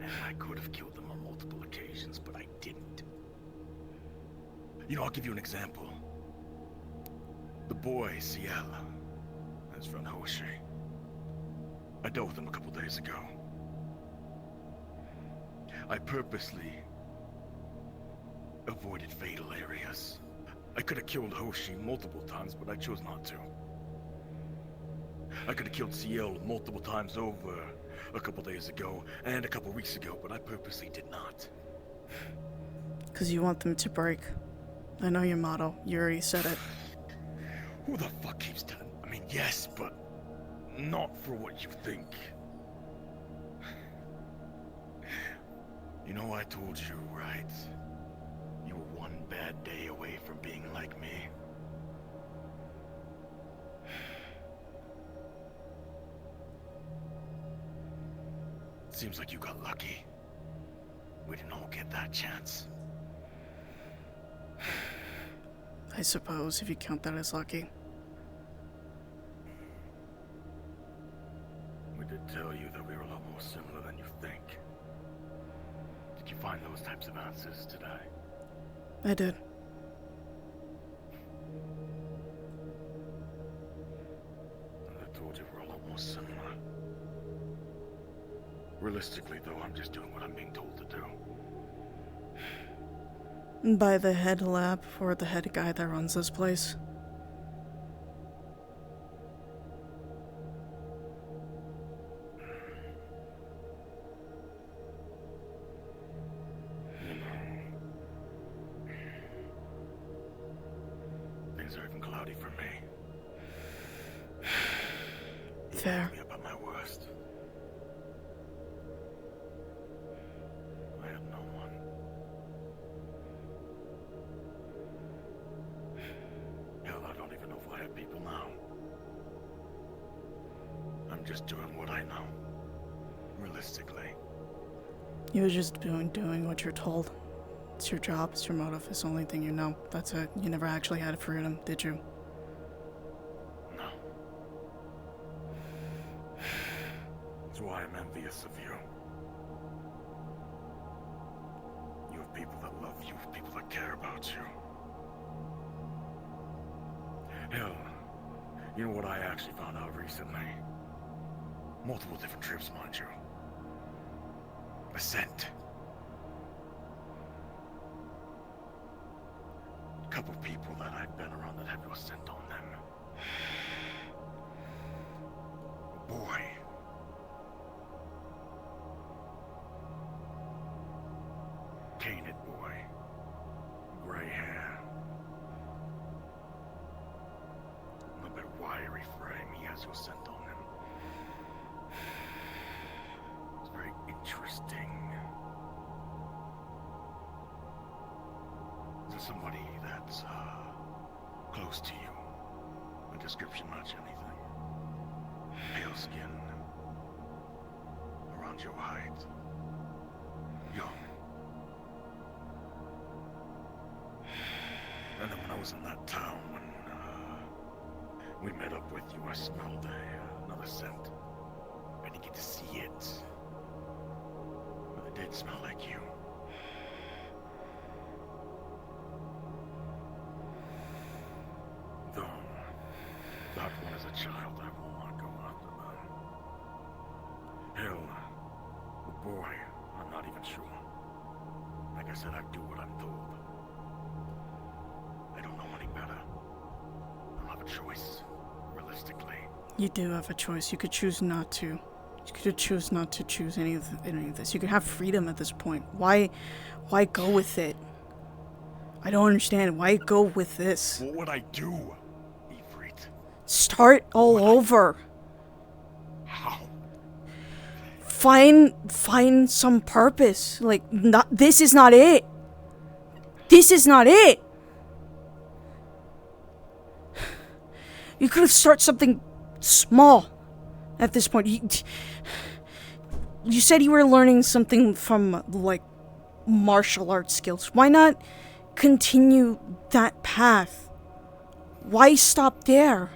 And I could have killed them on multiple occasions, but I didn't. You know, I'll give you an example. The boy, Ciel, his friend Hoshi. I dealt with him a couple days ago. I purposely avoided fatal areas. I could have killed Hoshi multiple times, but I chose not to. I could have killed Ciel multiple times over a couple days ago and a couple weeks ago, but I purposely did not. 'Cause you want them to break. I know your motto. You already said it. Who the fuck keeps telling? I mean, yes, but not for what you think. You know I told you, right? You were one bad day away from being like me. Seems like you got lucky. We didn't all get that chance. I suppose, if you count that as lucky. We did tell you that we were a lot more similar than you think. Did you find those types of answers today? I did. I told you we're a lot more similar. Realistically, though, I'm just doing what I'm being told to do. By the head lab for the head guy that runs this place. Things are even cloudy for me. Fair. Me up at my worst. I had no one. let people know. I'm just doing what I know. Realistically. You're just doing what you're told. It's your job, it's your motive, it's the only thing you know. That's it. You never actually had freedom, did you? No. That's why I'm envious of you. You have people that love you, people that care about you. Hell, you know what I actually found out recently? Multiple different trips, mind you. Ascent. A couple people that I've been around that have your scent on them. Boy. Painted boy. Gray hair. A little bit wiry frame. He has your scent on him. It's very interesting. Is there somebody that's close to you? A description match anything? Pale skin. Around your height. Young. And then when I was in that town, when we met up with you, I smelled another scent. I didn't get to see it. But it did smell like you. Though, that one as a child, I will not go after them. Hell, the boy, I'm not even sure. Like I said, I do what I'm told. I don't know any better. I don't have a choice, realistically. You do have a choice. You could choose not to. You could choose not to choose any of this. You could have freedom at this point. Why go with it? I don't understand. Why go with this? What would I do, Ifrit? Start all over. How? Find some purpose. Like, this is not it. This is not it. You could have started something small at this point. You said you were learning something from, like, martial arts skills. Why not continue that path? Why stop there?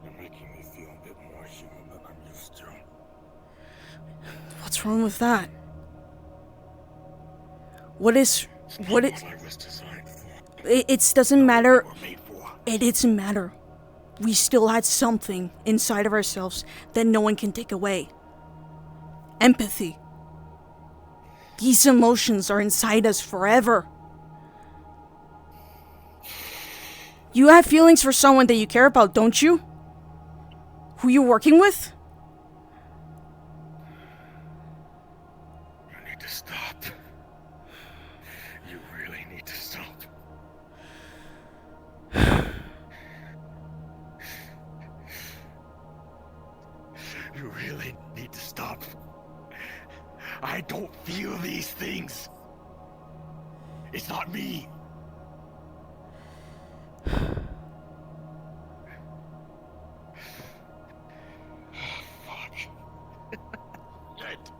You're making me feel a bit more human than I'm used to. What's wrong with that? What it What I was designed for. it doesn't matter. Or made for. It doesn't matter. We still had something inside of ourselves that no one can take away. Empathy. These emotions are inside us forever. You have feelings for someone that you care about, don't you? Who you're working with? You need to stop. You really need to stop. You really need to stop. I don't feel these things. It's not me. Fuck. Shit.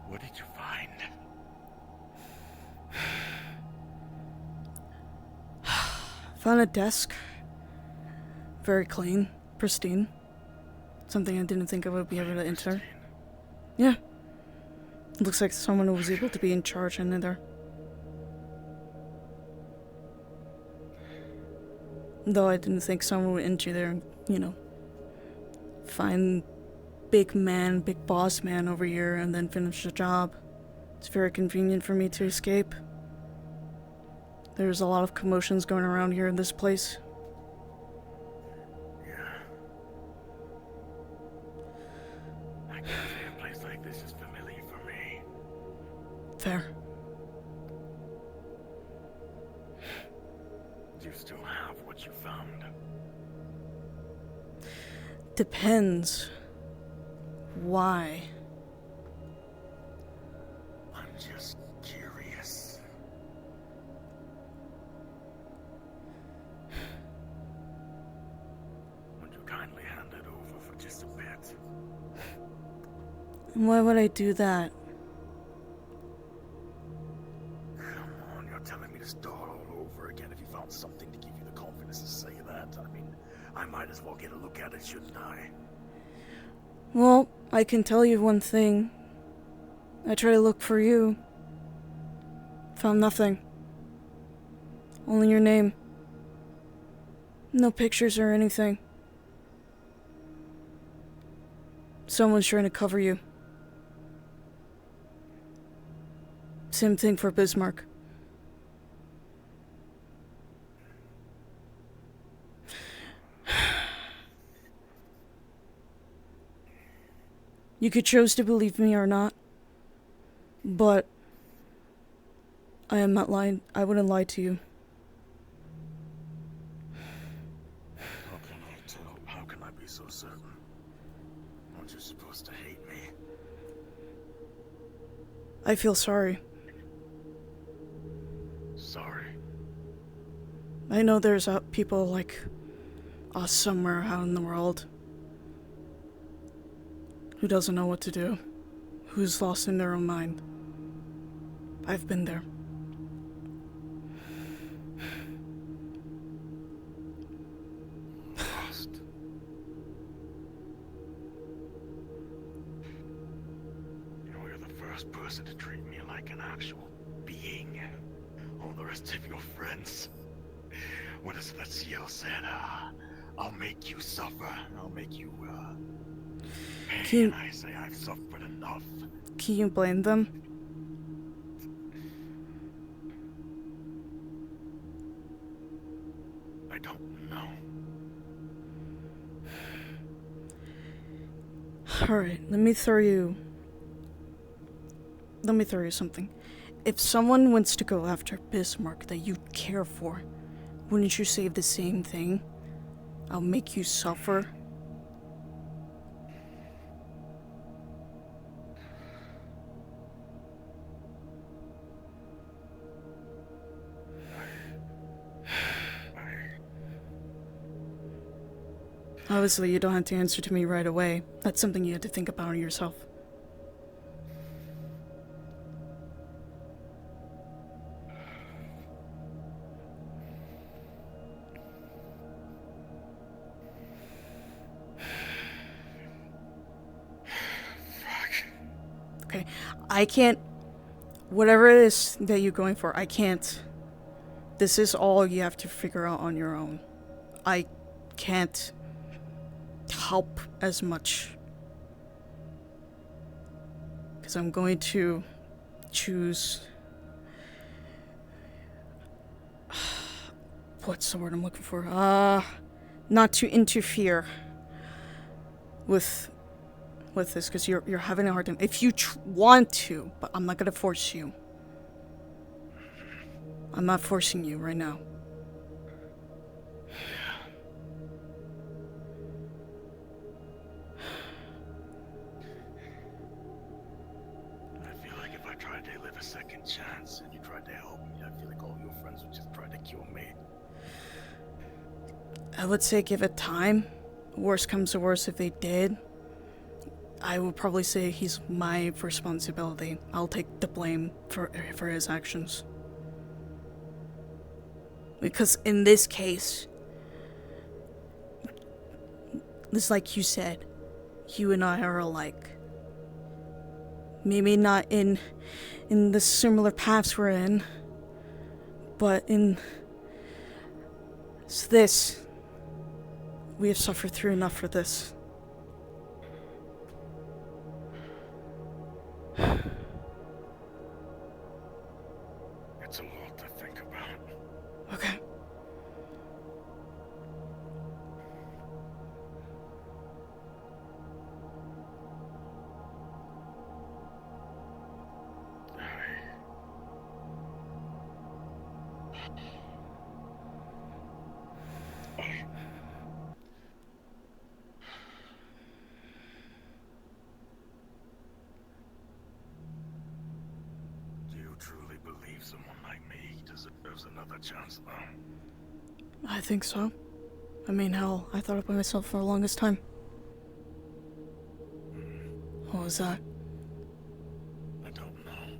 What did you find? Found a desk. Very clean. Pristine. Something I didn't think I would be able to enter. Yeah. Looks like someone who was able to be in charge in there. Though I didn't think someone would enter there and, find big boss man over here and then finish the job. It's very convenient for me to escape. There's a lot of commotions going around here in this place. Yeah. I can't say a place like this is familiar for me. Fair. You still have what you found. depends. Why? I'm just curious. Would you kindly hand it over for just a bit? Why would I do that? Come on, you're telling me to start all over again if you found something to give you the confidence to say that. I mean, I might as well get a look at it, shouldn't I? Well, I can tell you one thing. I tried to look for you. Found nothing. Only your name. No pictures or anything. Someone's trying to cover you. Same thing for Bismarck. You could choose to believe me or not, but I am not lying. I wouldn't lie to you. How can I tell? How can I be so certain? Aren't you supposed to hate me? I feel sorry. Sorry. I know there's people like us somewhere out in the world who doesn't know what to do, who's lost in their own mind. I've been there. Lost. You know, you're the first person to treat me like an actual being. All the rest of your friends. What is it that Ciel said? I'll make you suffer. I'll make you, Can- and I say I've suffered enough. Can you blame them? I don't know. Alright, let me throw you something. If someone wants to go after Bismarck that you care for, wouldn't you say the same thing? I'll make you suffer. Obviously, you don't have to answer to me right away. That's something you have to think about yourself. Okay, I can't. Whatever it is that you're going for, I can't. This is all you have to figure out on your own. I can't help as much. Because I'm going to choose. What's the word I'm looking for? Not to interfere with this, because you're having a hard time. If you want to, but I'm not gonna force you. I'm not forcing you right now. I feel like if I tried to live a second chance and you tried to help me, I feel like all your friends would just try to kill me. I would say give it time. Worst comes to worst, if they did, I would probably say he's my responsibility. I'll take the blame for his actions. Because in this case, it's like you said, you and I are alike. Maybe not in the similar paths we're in, but in this, we have suffered through enough for this. It's a lot to think about. Okay. truly believe someone like me deserves another chance, though? I think so. I mean, hell, I thought it by myself for the longest time. What was that? I don't know.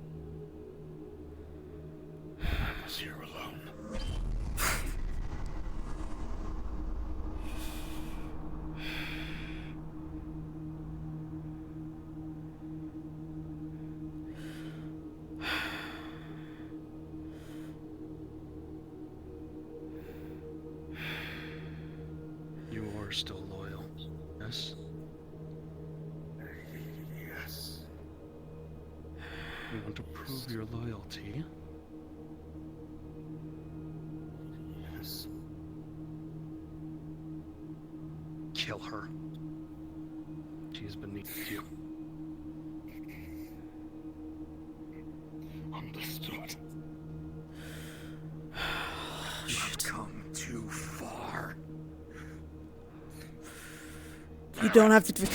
I was here alone. You are still loyal, yes? Yes. You want to prove your loyalty? Yes. Kill her. She is beneath you. Understood. You've come too far. You don't have to do.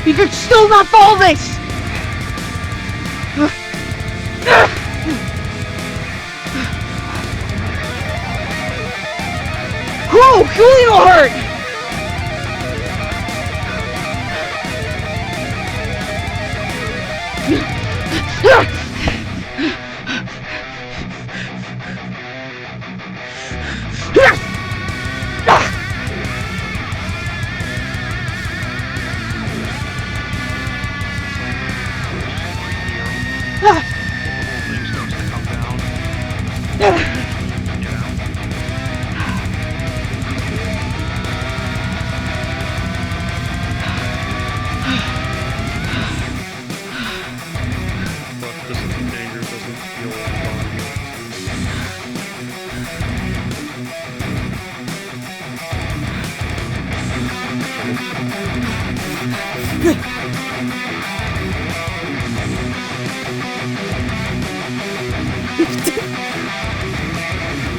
You can still not follow this! Whoa! Julio hurt! Things starts to come down. Get out. But this danger doesn't feel fun.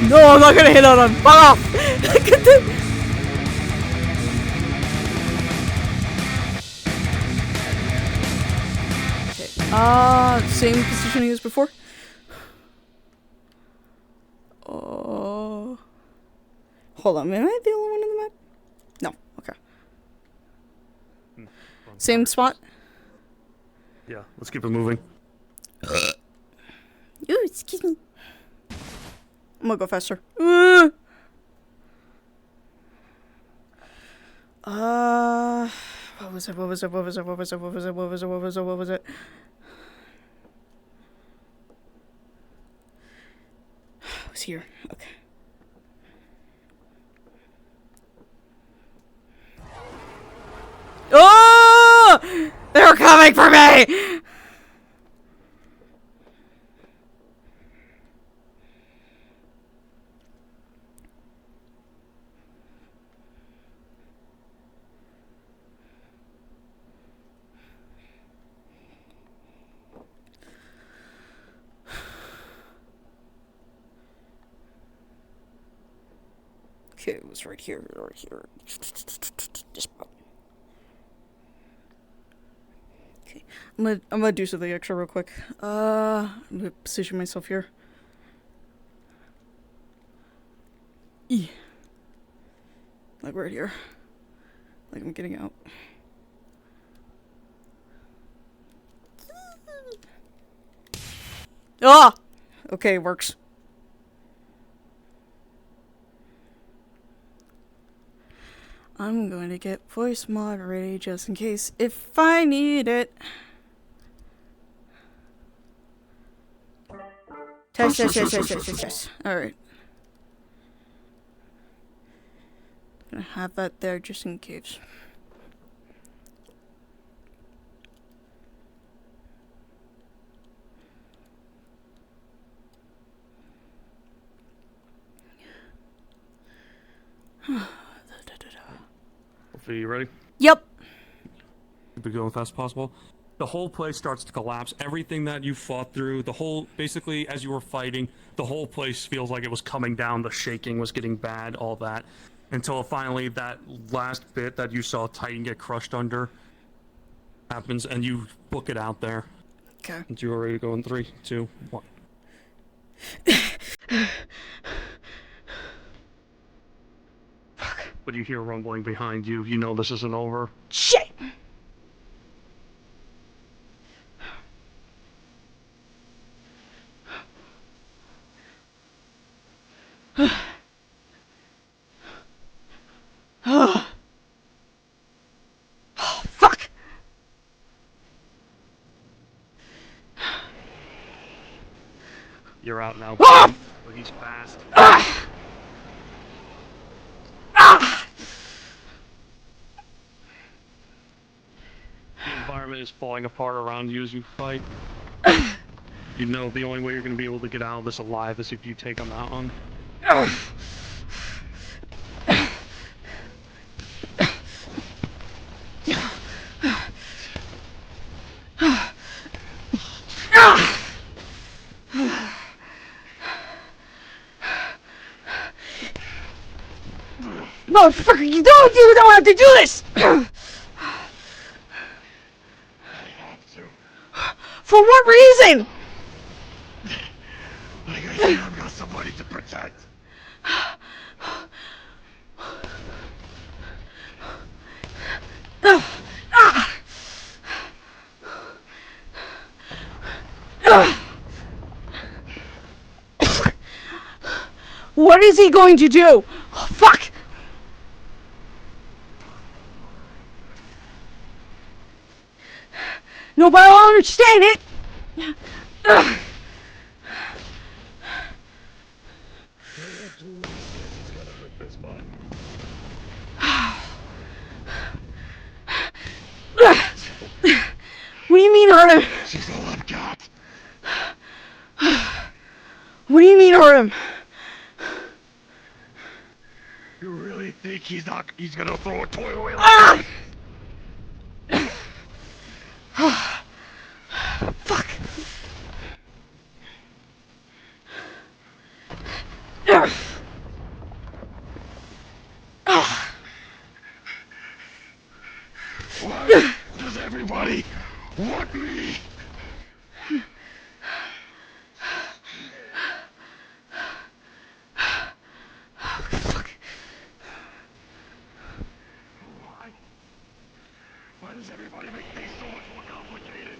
No, I'm not gonna hit on him! Fuck off! Okay. Same positioning as before? Oh. Hold on, am I the only one in the map? No, okay. Same spot? Yeah, let's keep it moving. Ooh, excuse me. I'm gonna go faster. What was it? What was it? What was it? What was it? What was it? What was it? What was it? What was it? It was here. Okay. Oh! They're coming for me! Okay, it was right here, right here. Just about. Okay, I'm gonna do something extra real quick. I'm gonna position myself here. Like right here. Like I'm getting out. Ah! Okay, works. I'm going to get voice mod ready just in case if I need it. Test. Alright. Gonna have that there just in case. Are you ready? Yep. Be going fast as possible. The whole place starts to collapse. Everything that you fought through, basically as you were fighting, the whole place feels like it was coming down. The shaking was getting bad, all that, until finally that last bit that you saw Titan get crushed under happens, and you book it out there. Okay. And you already go in 3, 2, 1. But you hear rumbling behind you. You know this isn't over. Shit! Fuck! You're out now, but he's fast. The environment is falling apart around you as you fight. You know the only way you're going to be able to get out of this alive is if you take him out on. Motherfucker, you don't have to do this! I have to. For what reason? Like I said, I've got somebody to protect. What is he going to do? Oh, fuck! No, but I don't understand it. What do you mean hurt him? She's all I've got. What do you mean hurt him? You really think he's gonna throw a toy away like Ah! Fuck. Why does everybody want me? Why? Why does everybody make things so much more complicated?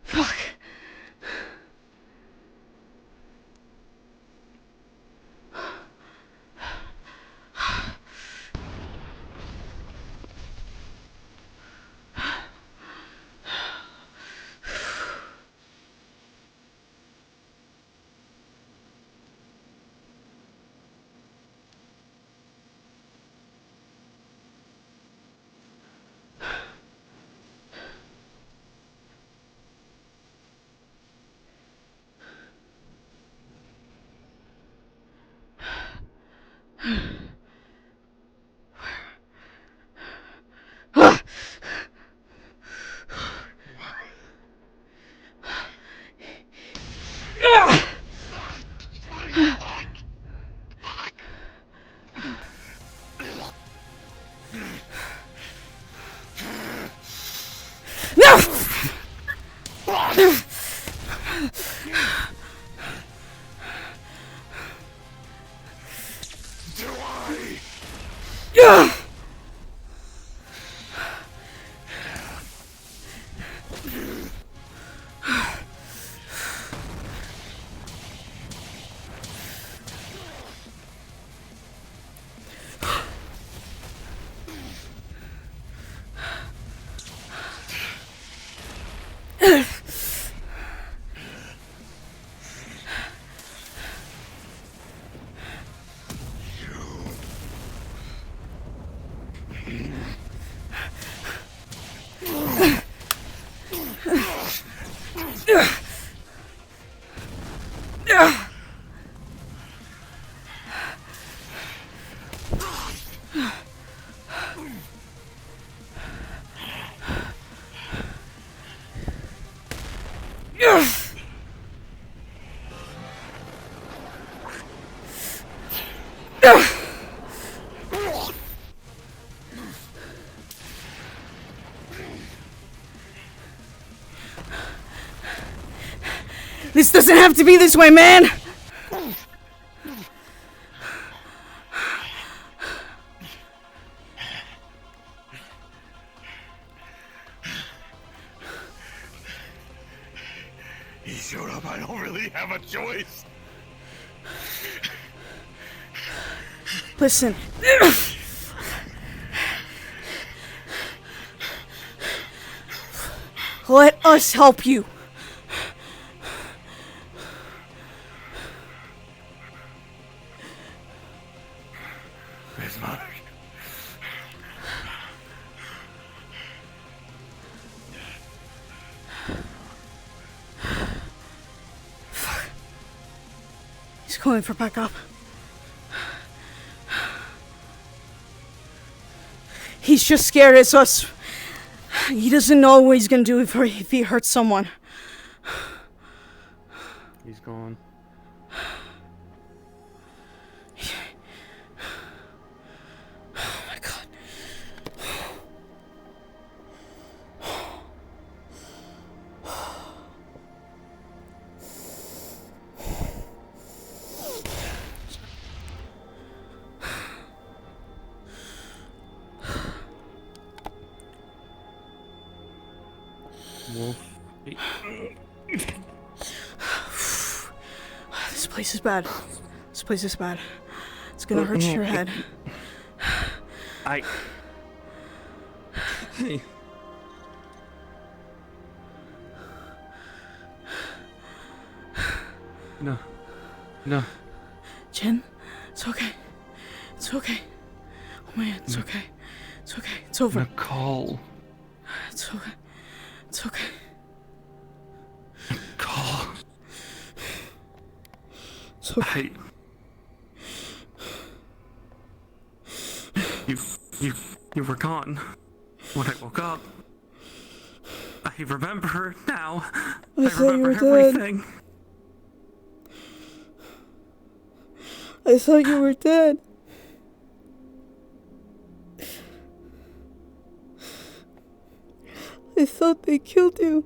Fuck. Do I? This doesn't have to be this way, man! He showed up. I don't really have a choice. Listen. Let us help you. Bismarck. He's calling for backup. He's just scared as us. He doesn't know what he's gonna do if he hurts someone. He's gone. Oh my god. Wolf. This place is bad. This place is bad. It's gonna hurt your head. Hey. No. No. Jen, it's okay. It's okay. Oh man, it's okay. It's okay. It's over. Nicole. It's okay. It's okay. Nicole. It's okay. You were gone when I woke up. I remember now. I thought you remember were dead. everything. I thought you were dead. I thought they killed you.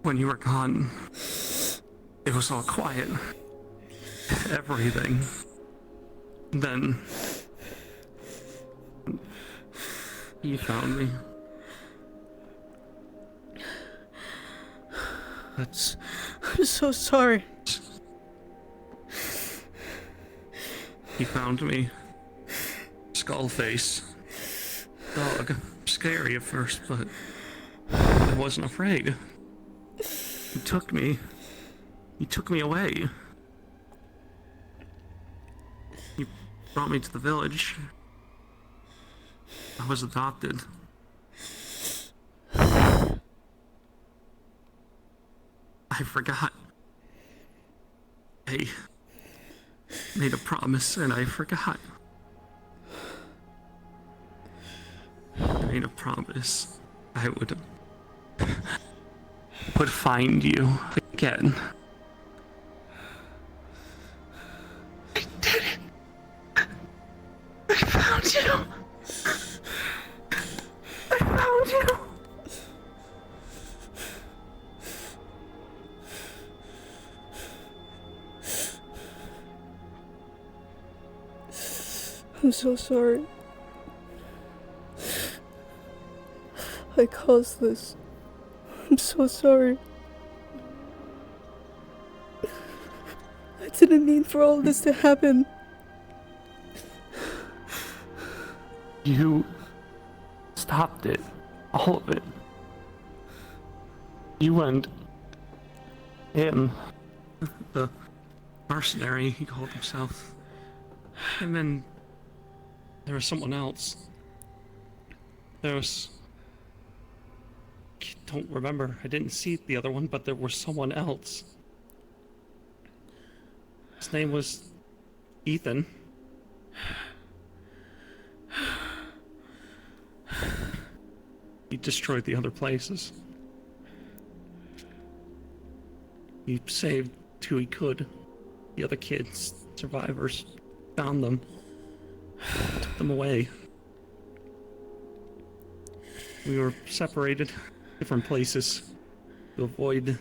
When you were gone, it was all quiet. Everything. Then you found me. That's I'm so sorry. He found me. Skullface. Dog. Scary at first, but I wasn't afraid. He took me. He took me away. He brought me to the village. I was adopted. I forgot. I made a promise and I forgot. I made a promise I would find you again. I did it. I found you. I found you. I'm so sorry. I caused this. I'm so sorry. I didn't mean for all this to happen. You stopped it. All of it. You and him. The mercenary, he called himself. And then there was someone else. There was... I don't remember. I didn't see the other one, but there was someone else. His name was Ethan. He destroyed the other places. He saved who he could. The other kids, survivors, found them, took them away. We were separated, different places, to avoid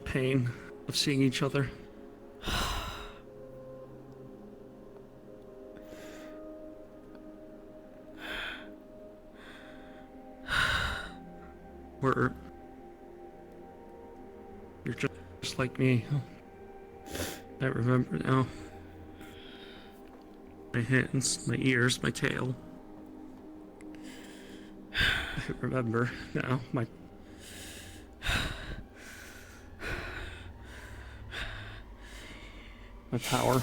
pain of seeing each other. You're just like me. I remember now. My hands, my ears, my tail. I remember now. My power.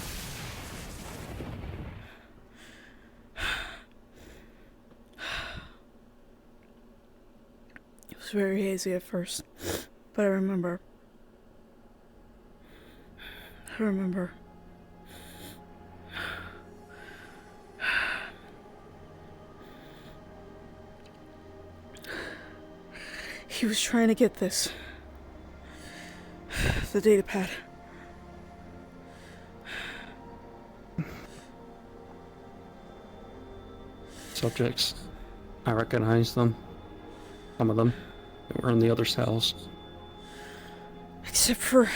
It was very hazy at first, but I remember. He was trying to get this. The data pad. Subjects. I recognize them. Some of them. They were in the other cells. Except for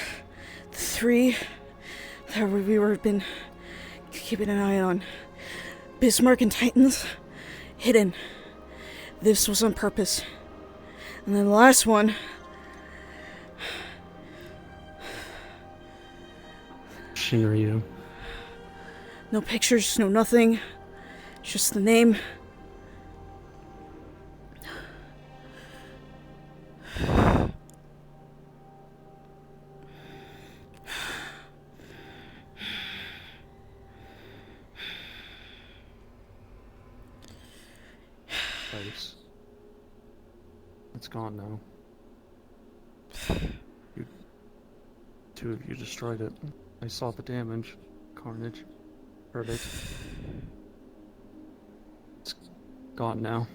the 3 that we were been keeping an eye on. Bismarck and Titans. Hidden. This was on purpose. And then the last one. Shinryu. No pictures, no nothing. Just the name. Place. It's gone now. Two of you destroyed it. I saw the damage. Carnage. Heard it. It's gone now.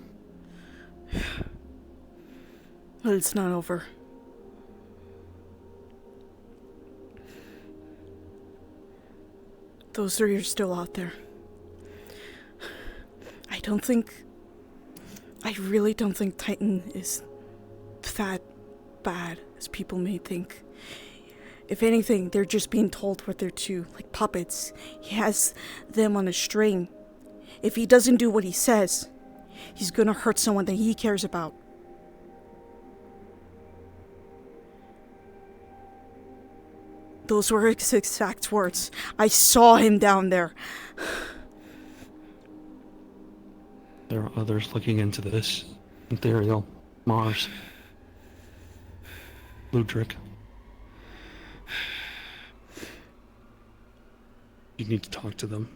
But it's not over. Those 3 are still out there. I really don't think Titan is that bad as people may think. If anything, they're just being told what they're to, like puppets. He has them on a string. If he doesn't do what he says, he's gonna hurt someone that he cares about. Those were his exact words. I saw him down there. There are others looking into this. Ethereal. Mars. Ludric. You need to talk to them.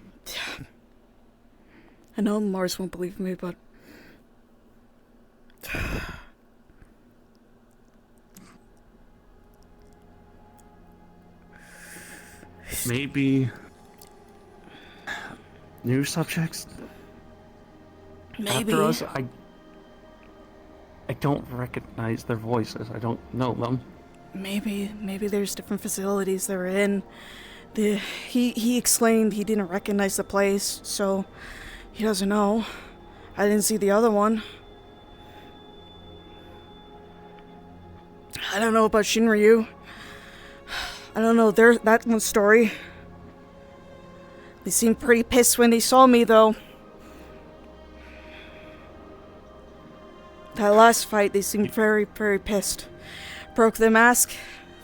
I know Mars won't believe me, but... Maybe... new subjects? Maybe. After us, I don't recognize their voices. I don't know them. Maybe there's different facilities they're in. He explained he didn't recognize the place, so he doesn't know. I didn't see the other one. I don't know about Shinryu. I don't know that one's story. They seemed pretty pissed when they saw me, though. That last fight, they seemed very, very pissed. Broke the mask,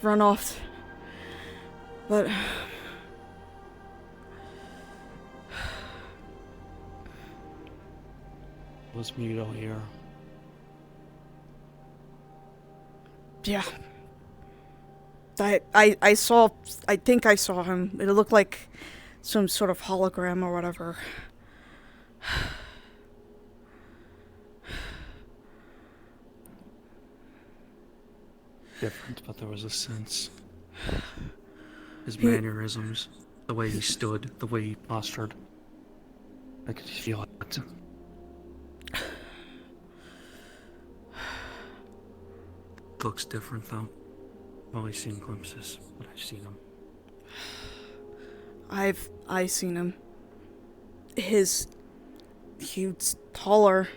run off. But... Was Muto here? yeah. I think I saw him. It looked like some sort of hologram or whatever. Different, but there was a sense. His mannerisms, the way he stood, the way he postured. I could feel it. Looks different though. I've only seen glimpses, but I've seen him. I seen him. He was taller.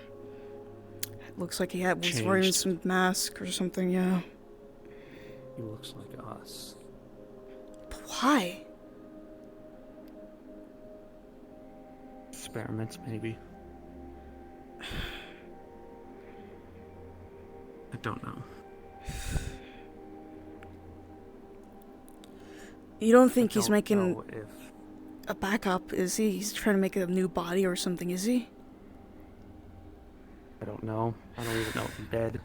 It looks like he was wearing Changed. some mask or something, yeah. He looks like us. But why? Experiments, maybe. I don't know. You don't think I he's don't making know if a backup, is he? He's trying to make a new body or something, is he? I don't know. I don't even know if he's dead.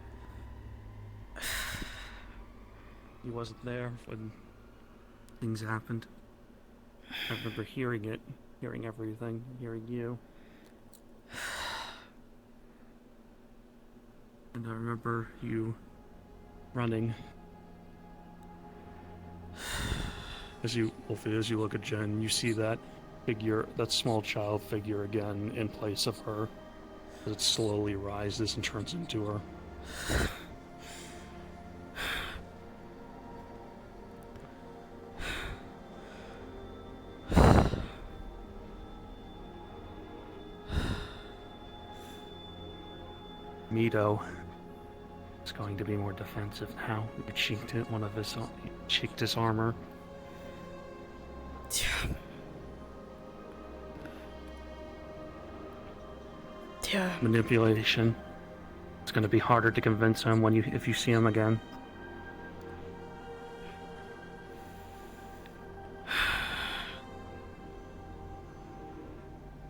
He wasn't there when things happened. I remember hearing it, hearing everything, hearing you. And I remember you running. As you look at Jen, you see that figure, that small child figure again in place of her. As it slowly rises and turns into her. Mito is going to be more defensive now. You cheeked it, cheeked his armor. Yeah. Manipulation. It's going to be harder to convince him if you see him again.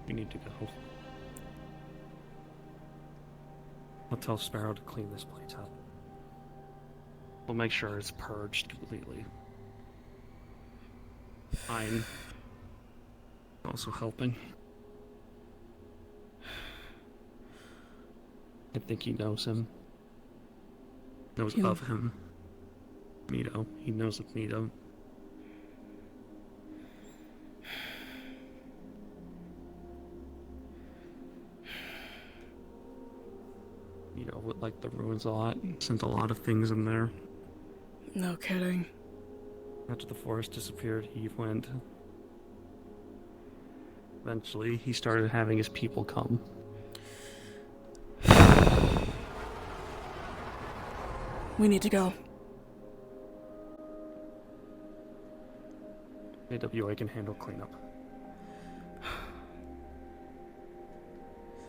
You need to go. I'll tell Sparrow to clean this place up. We'll make sure it's purged completely. I'm also helping. I think he knows him. Knows of him. Mito. He knows of Mito. Mito would like the ruins a lot. Sent a lot of things in there. No kidding. After the forest disappeared, he went. Eventually, he started having his people come. We need to go. AWA can handle cleanup.